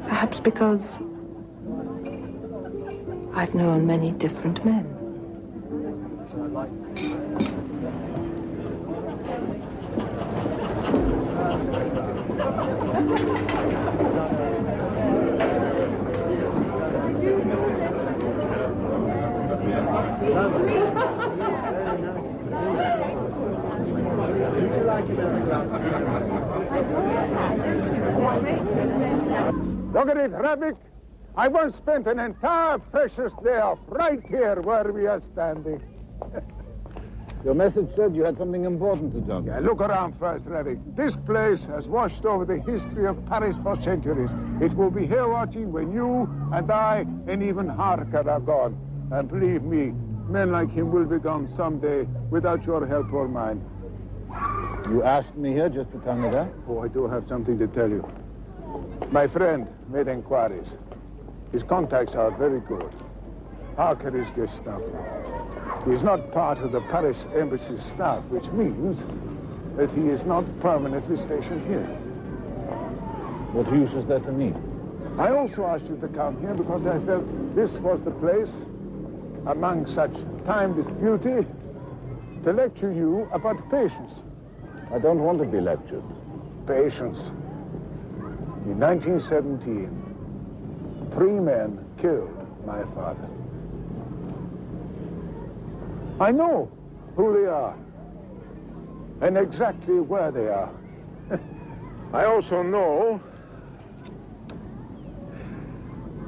Perhaps because I've known many different men. Look at it, Rabbit. I once spent an entire precious day off right here where we are standing. Your message said you had something important to tell me. Yeah, look around first, Rabbit. This place has washed over the history of Paris for centuries. It will be here watching when you and I and even Harker are gone. And believe me, men like him will be gone someday without your help or mine. You asked me here just to tell me that? Oh, I do have something to tell you. My friend made inquiries. His contacts are very good. Harker is Gestapo. He is not part of the Paris embassy staff, which means that he is not permanently stationed here. What use is that to me? I also asked you to come here because I felt this was the place, among such timeless beauty, to lecture you about patience. I don't want to be lectured. Patience. In 1917, 3 men killed my father. I know who they are and exactly where they are. I also know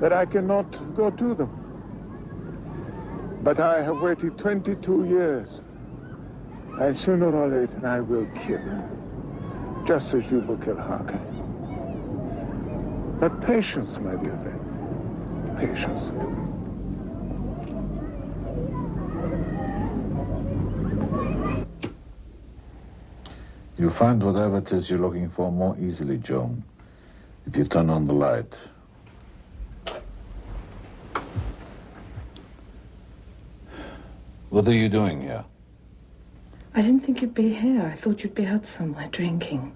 that I cannot go to them. But I have waited 22 years, and sooner or later I will kill them, just as you will kill Harker. But patience, my dear friend, patience. You'll find whatever it is you're looking for more easily, Joan, if you turn on the light. What are you doing here? I didn't think you'd be here. I thought you'd be out somewhere drinking.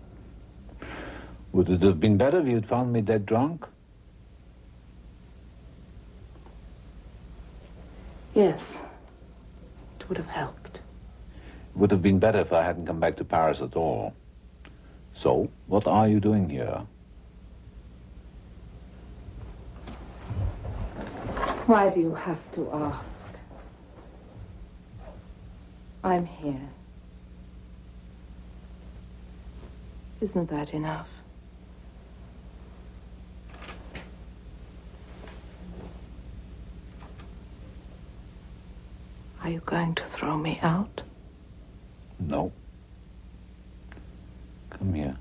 Would it have been better if you'd found me dead drunk? Yes. It would have helped. It would have been better if I hadn't come back to Paris at all. So, what are you doing here? Why do you have to ask? I'm here. Isn't that enough? Are you going to throw me out? No. Come here.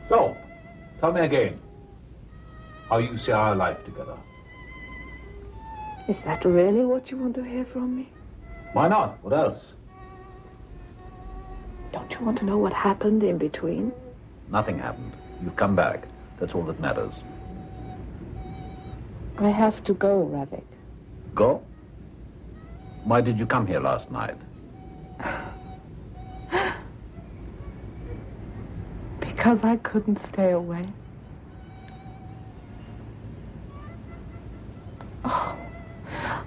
So, tell me again, how you see our life together. Is that really what you want to hear from me? Why not? What else? Don't you want to know what happened in between? Nothing happened. You've come back. That's all that matters. I have to go, Ravik. Go? Why did you come here last night? Because I couldn't stay away. Oh,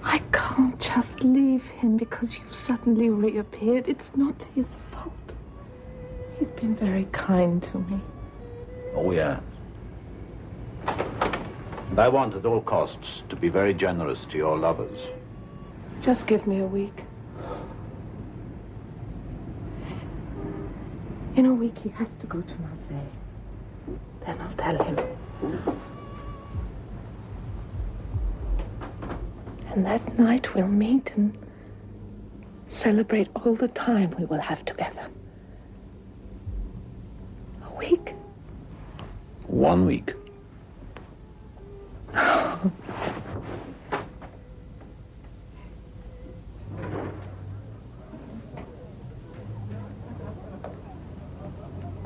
I can't just leave him because you've suddenly reappeared. It's not his fault. He's been very kind to me. Oh, yeah. And I want at all costs to be very generous to your lovers. Just give me a week. In a week, he has to go to Marseille. Then I'll tell him. And that night we'll meet and celebrate all the time we will have together. A week? 1 week.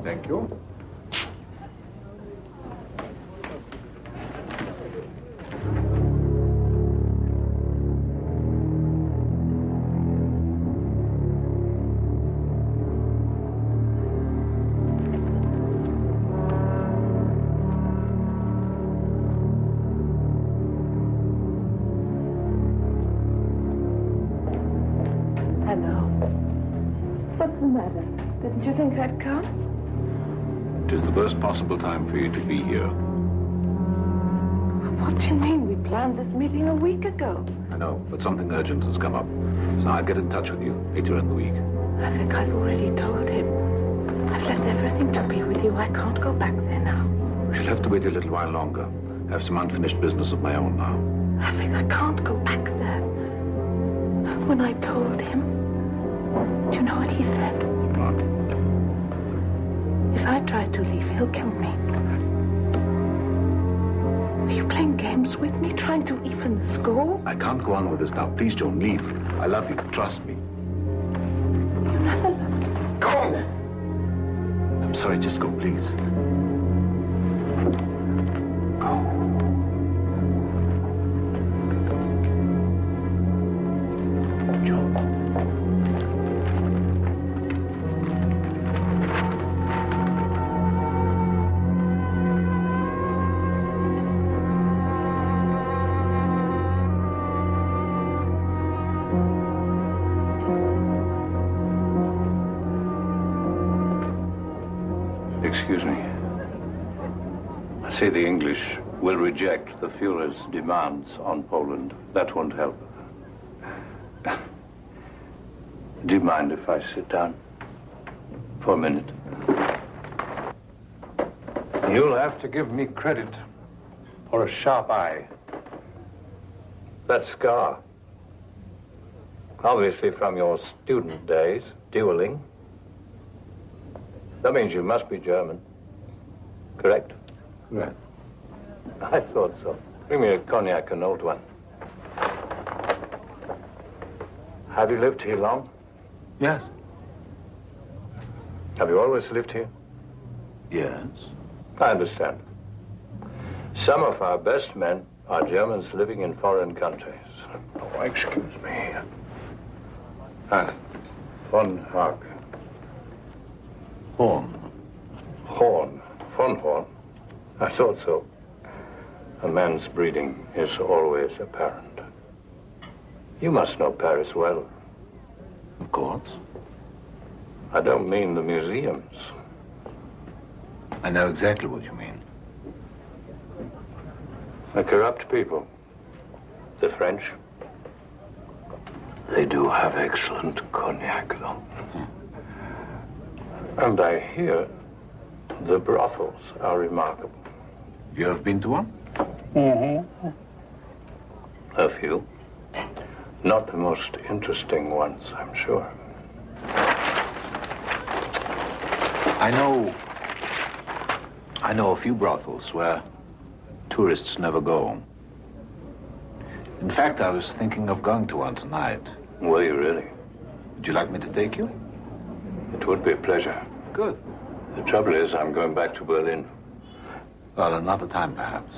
Thank you. Hello. What's the matter? Didn't you think I'd come? It is the worst possible time for you to be here. What do you mean? We planned this meeting a week ago. I know, but something urgent has come up. So I'll get in touch with you later in the week. I think I've already told him. I've left everything to be with you. I can't go back there now. We shall have to wait a little while longer. I have some unfinished business of my own now. I think I can't go back there. When I told him, do you know what he said? What? If I try to leave, he'll kill me. Are you playing games with me, trying to even the score? I can't go on with this now. Please, Joan, leave. I love you. Trust me. You never loved me. Go! I'm sorry. Just go, please. Go. Joan. Excuse me. I say the English will reject the Führer's demands on Poland. That won't help. Do you mind if I sit down for a minute? You'll have to give me credit for a sharp eye. That scar, obviously from your student days, dueling. That means you must be German, correct? Correct. I thought so. Bring me a cognac, an old one. Have you lived here long? Yes. Have you always lived here? Yes. I understand. Some of our best men are Germans living in foreign countries. Oh, excuse me. Von Hag. Horn. Horn. Von Horn. I thought so. A man's breeding is always apparent. You must know Paris well. Of course. I don't mean the museums. I know exactly what you mean. The corrupt people. The French. They do have excellent cognac, though. And I hear the brothels are remarkable. You have been to one? Mm-hmm. A few. Not the most interesting ones, I'm sure. I know a few brothels where tourists never go. In fact, I was thinking of going to one tonight. Were you really? Would you like me to take you? It would be a pleasure. Good. The trouble is, I'm going back to Berlin. Well, another time, perhaps.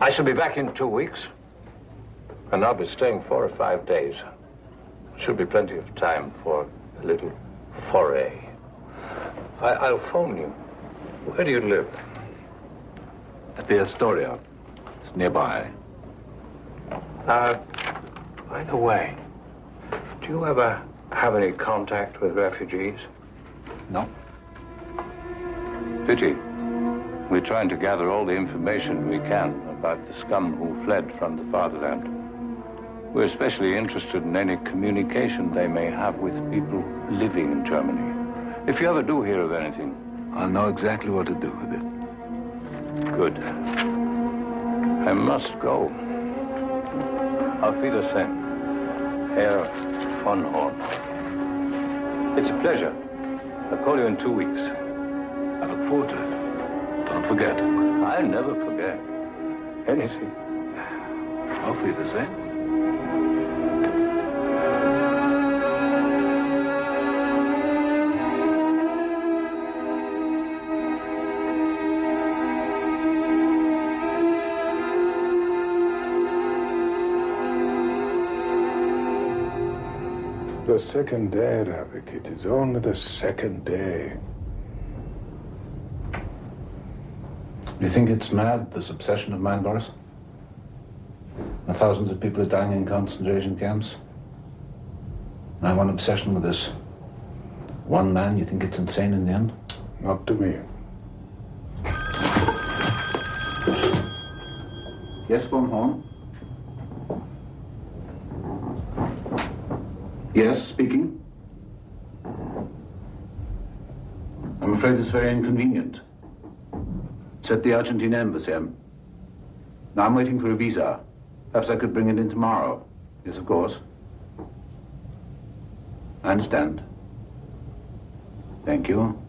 I shall be back in 2 weeks. And I'll be staying 4 or 5 days. Should be plenty of time for a little foray. I'll phone you. Where do you live? At the Astoria. It's nearby. By the way, do you ever have any contact with refugees? No. Pity. We're trying to gather all the information we can about the scum who fled from the fatherland. We're especially interested in any communication they may have with people living in Germany. If you ever do hear of anything, I'll know exactly what to do with it. Good. I must go. Auf Wiedersehen, Herr von Horn. It's a pleasure. I'll call you in 2 weeks. I look forward to it. Don't forget. I'll never forget anything. Auf Wiedersehen. The second day, Ravik. It is only the second day. You think it's mad, this obsession of mine, Boris? The thousands of people are dying in concentration camps. I have one obsession with this one man. You think it's insane in the end? Not to me. Yes, von Horn? Yes, speaking. I'm afraid it's very inconvenient. It's at the Argentine embassy. Now I'm waiting for a visa. Perhaps I could bring it in tomorrow. Yes, of course. I understand. Thank you.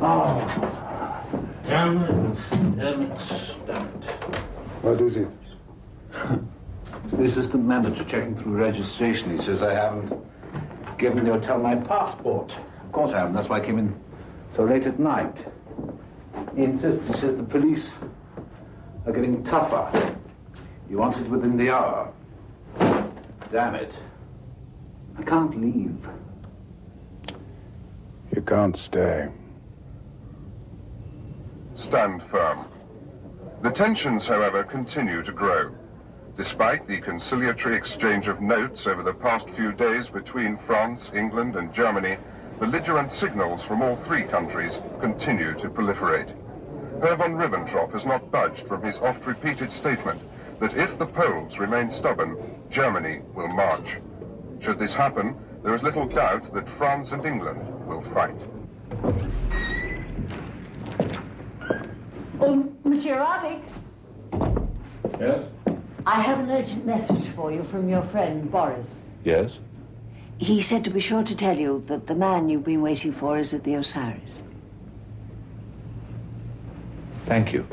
Oh, damn it, damn it, damn it. What is it? It's the assistant manager checking through registration. He says I haven't given the hotel my passport. Of course I haven't. That's why I came in so late at night. He insists. He says the police are getting tougher. He wants it within the hour. Damn it. I can't leave. You can't stay. Stand firm. The tensions, however, continue to grow. Despite the conciliatory exchange of notes over the past few days between France, England, and Germany, belligerent signals from all three countries continue to proliferate. Herr von Ribbentrop has not budged from his oft-repeated statement that if the Poles remain stubborn, Germany will march. Should this happen, there is little doubt that France and England will fight. Oh, Monsieur Ravik. Yes? I have an urgent message for you from your friend, Boris. Yes? He said to be sure to tell you that the man you've been waiting for is at the Osiris. Thank you.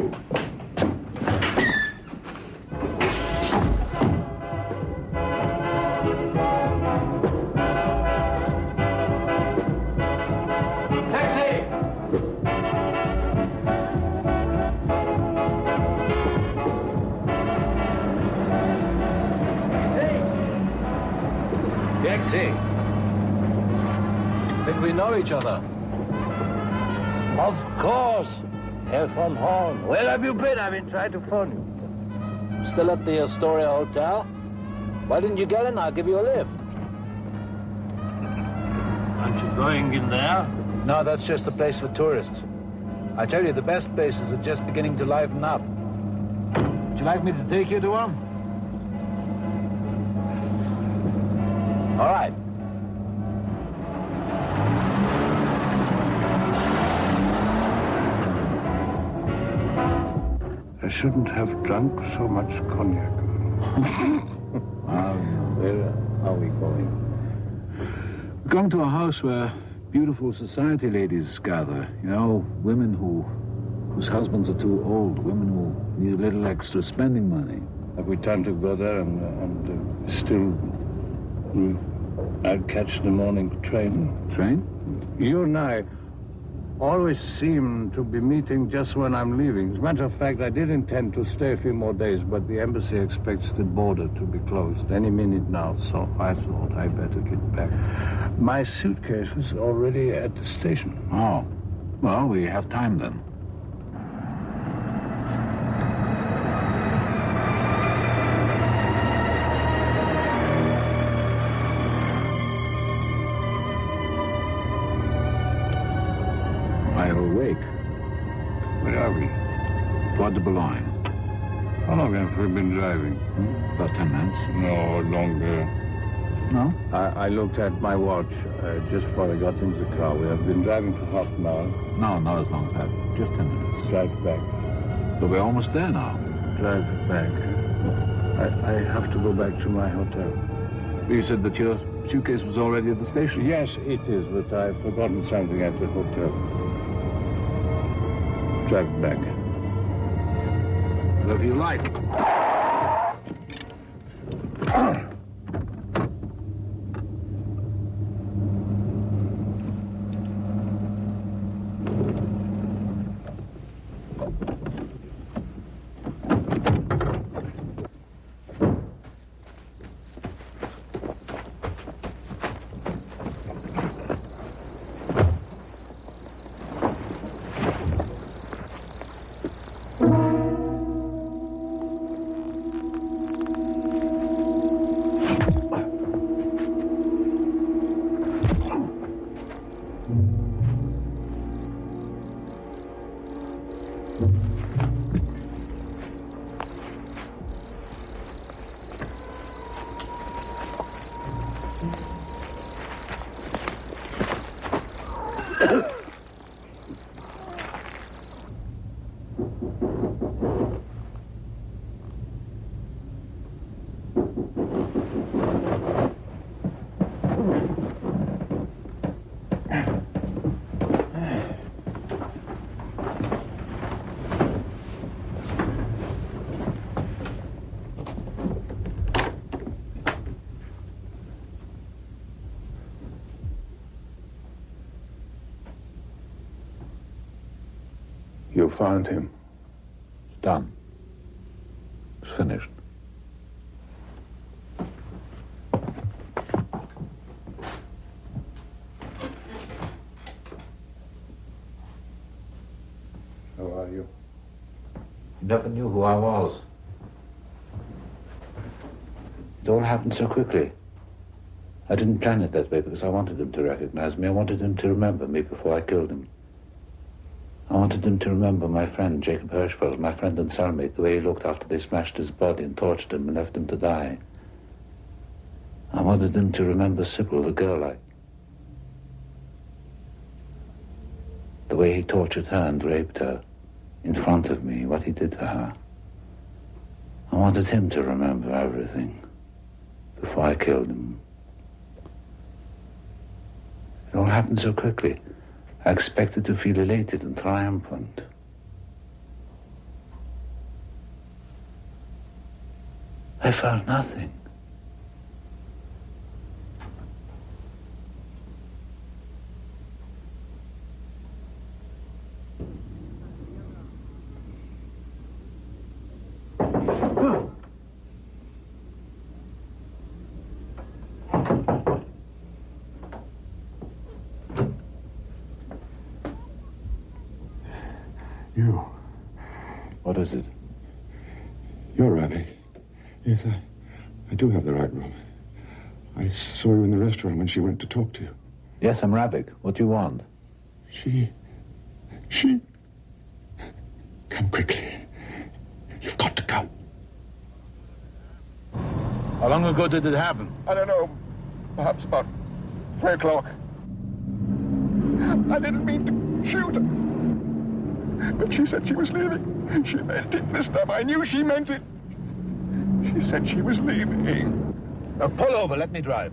Taxi. Think we know each other? Of course. Herr von Horn. Where have you been? I've been trying to phone you. Still at the Astoria Hotel? Why didn't you get in? I'll give you a lift. Aren't you going in there? No, that's just a place for tourists. I tell you, the best places are just beginning to liven up. Would you like me to take you to one? All right. I shouldn't have drunk so much cognac. Where are we going? We're going to a house where beautiful society ladies gather. You know, women whose husbands are too old, women who need a little extra spending money. Have we time to go there and still... I'll catch the morning train. Train? You and I always seem to be meeting just when I'm leaving. As a matter of fact, I did intend to stay a few more days, but the embassy expects the border to be closed any minute now, so I thought I better get back. My suitcase is already at the station. Oh. Well, we have time then. Where are we? Port de Boulogne. How long have we been driving? About 10 minutes. No, longer. No? I looked at my watch just before I got into the car. We have been driving for half an hour. No, not as long as that. Just 10 minutes. Drive back. But we're almost there now. Drive back. I have to go back to my hotel. You said that your suitcase was already at the station? Yes, it is, but I've forgotten something at the hotel. Drive back. Whatever you like. You found him. It's done. It's finished. How are you? You never knew who I was. It all happened so quickly. I didn't plan it that way because I wanted him to recognize me. I wanted him to remember me before I killed him. I wanted him to remember my friend, Jacob Hirschfeld, my friend and cellmate, the way he looked after they smashed his body and tortured him and left him to die. I wanted him to remember Sybil, the girl the way he tortured her and raped her in front of me, what he did to her. I wanted him to remember everything before I killed him. It all happened so quickly. I expected to feel elated and triumphant. I felt nothing. You. What is it? You're Ravic. Yes, I do have the right room. I saw you in the restaurant when she went to talk to you. Yes, I'm Ravic. What do you want? She... Come quickly. You've got to come. How long ago did it happen? I don't know. Perhaps about 3 o'clock. I didn't mean to shoot her. But she said she was leaving. She meant it this time. I knew she meant it. She said she was leaving. Now pull over, let me drive.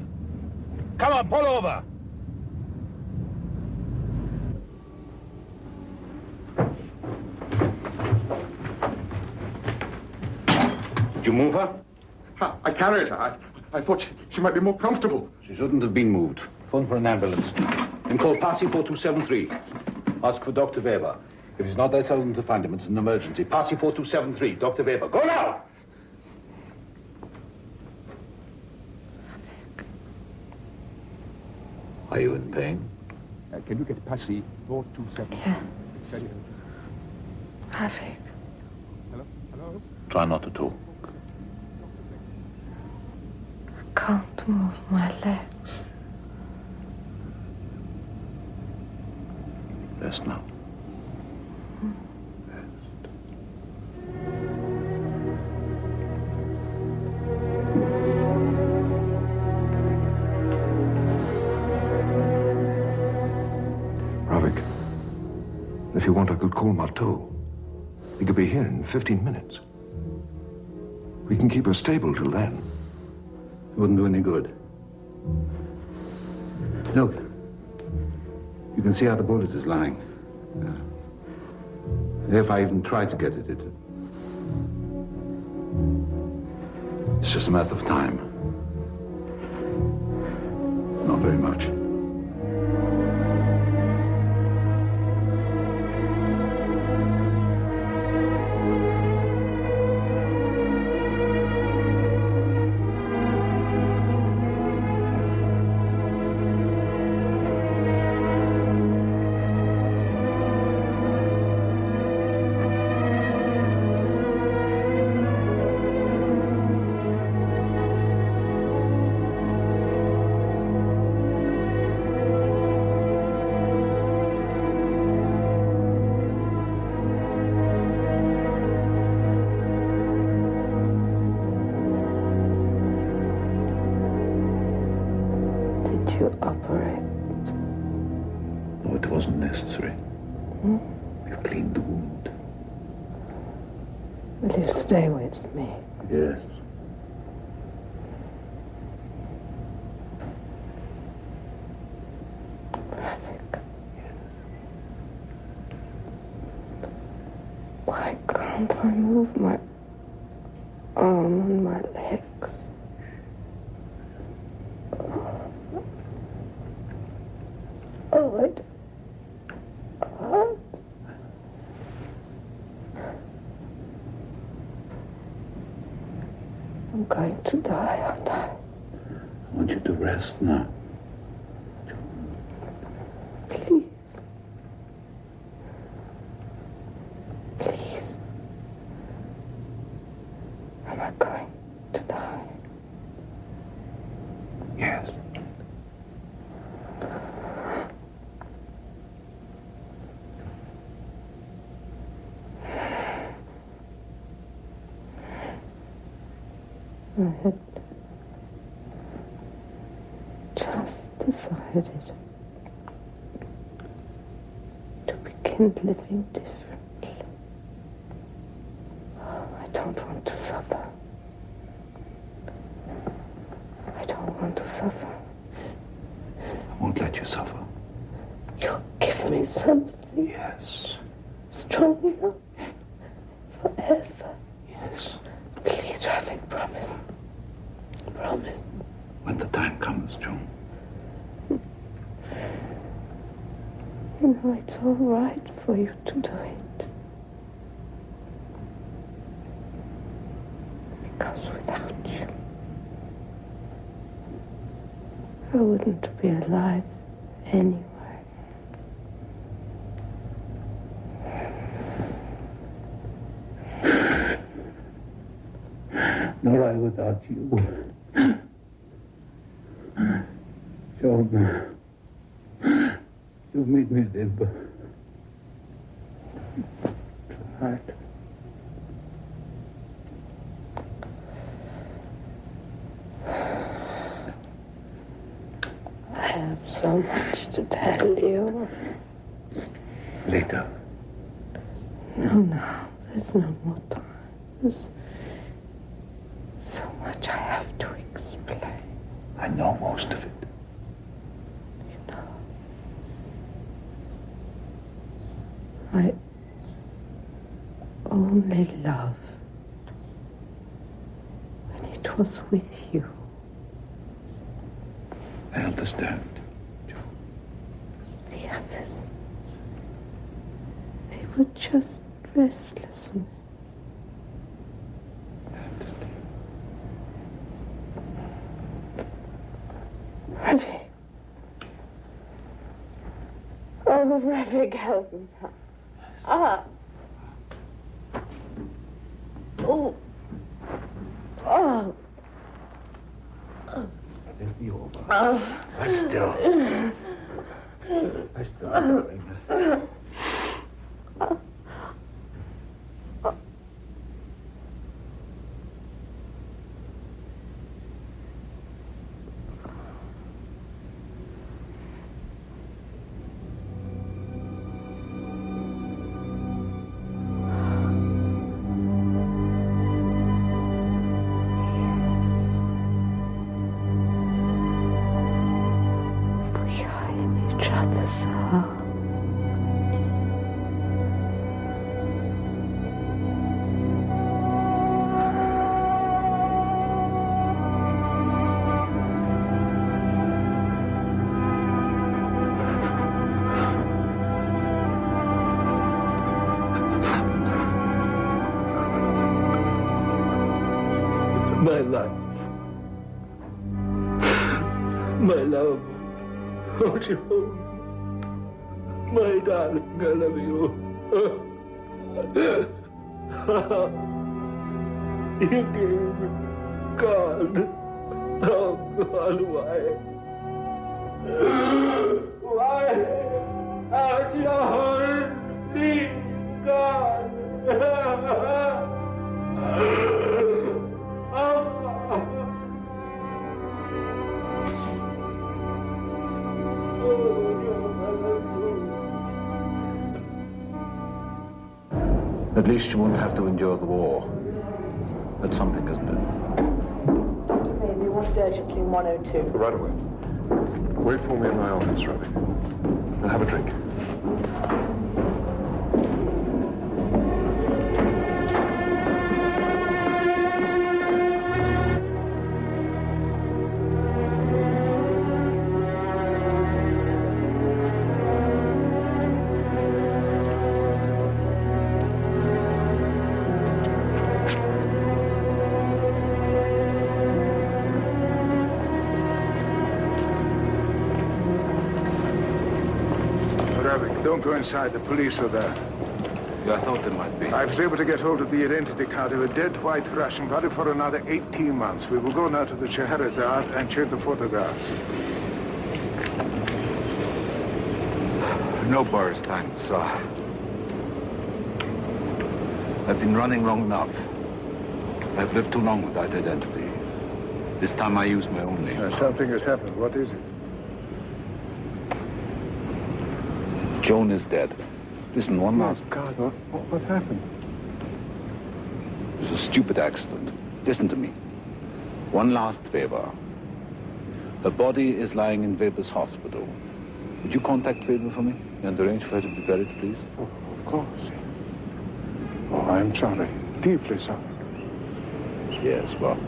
Come on, pull over. Did you move her? I carried her. I thought she might be more comfortable. She shouldn't have been moved. Phone for an ambulance. Then call Passy 4273. Ask for Dr. Weber. If he's not there, tell them to find him. It's an emergency. Passy 4273. Dr. Weber. Go now! Are you in pain? Can you get Passy 427? Yeah. Ravic. Hello? Try not to talk. I can't move my legs. Rest now. Ravic, if you want, I could call Marteau. He could be here in 15 minutes. We can keep her stable till then. It wouldn't do any good. Look. You can see how the bullet is lying. If I even try to get at it, it's just a matter of time. Not very much. Operate. No, it wasn't necessary. We've cleaned the wound. Will you stay with me? Yes. Why can't I move my arm and my legs? Oh, it hurts. I'm going to die, aren't I? I want you to rest now. Please. Please. Am I going to die? Yes. I had just decided to begin living differently. I don't want to suffer. I don't want to suffer. I won't let you suffer. You'll give me something. Yes. Strong enough. Forever. Yes. Please, Rafik, promise. Promise. When the time comes, Joan. You know, it's all right for you to do it. Because without you, I wouldn't be alive anyway. Nor I without you. Joan, you made me live. Tonight. I have so much to tell you. Later. No, there's no more time. There's so much I have to explain. I know most of it. You know, I only loved when it was with you. I understand. The others, they were just restless and Rafik. Oh, Rafik, help me. Ah. Oh. Oh. It'll be over. Oh. Lie still. Lie still, darling. My life. My love. Oh, Joan. My darling, I love you. You gave me God. Oh, God, why? Why aren't you holding God? At least you won't have to endure the war. That's something, isn't it? Dr. Baby, wanted urgently in 102. Right away. Wait for me in my office, Robbie. And have a drink. Don't go inside. The police are there. Yeah, I thought there might be. I was able to get hold of the identity card of a dead white Russian body for another 18 months. We will go now to the Scheherazade and check the photographs. No, Boris, thanks. I've been running long enough. I've lived too long without identity. This time I use my own name. Something has happened. What is it? Joan is dead. Listen, one last... God, what happened? It was a stupid accident. Listen to me. One last favor. Her body is lying in Weber's hospital. Would you contact Weber for me and arrange for her to be buried, please? Oh, of course. Oh, I'm sorry. Deeply sorry. Yes, well...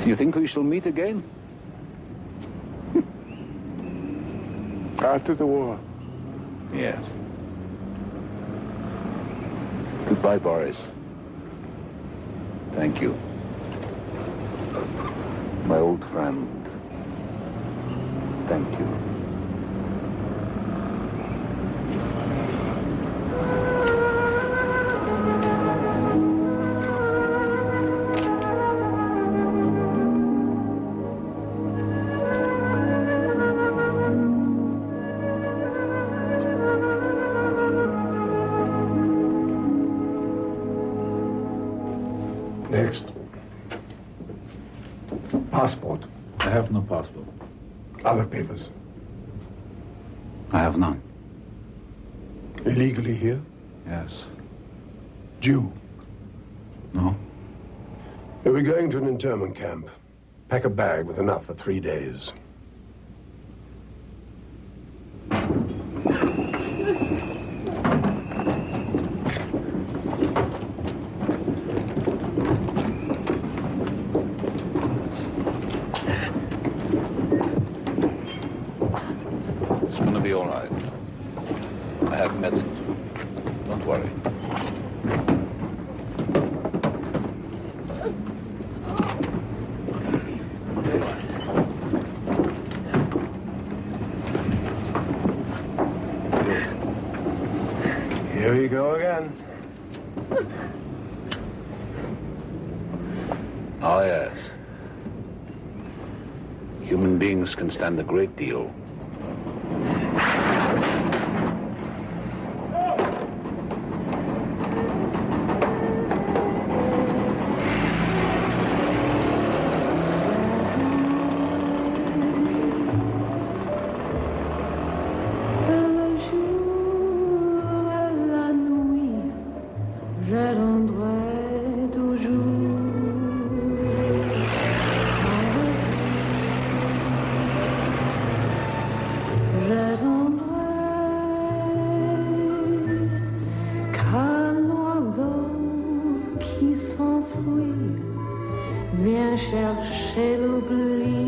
You think we shall meet again? After the war. Yes. Goodbye, Boris. Thank you. My old friend. Thank you. Next. Passport. I have no passport. Other papers. I have none. Illegally here? Yes. Jew? No. We're going to an internment camp. Pack a bag with enough for 3 days. It's gonna be all right. I have medicine. Don't worry. Here we go again. Oh, yes. Human beings can stand a great deal. Viens chercher l'oubli.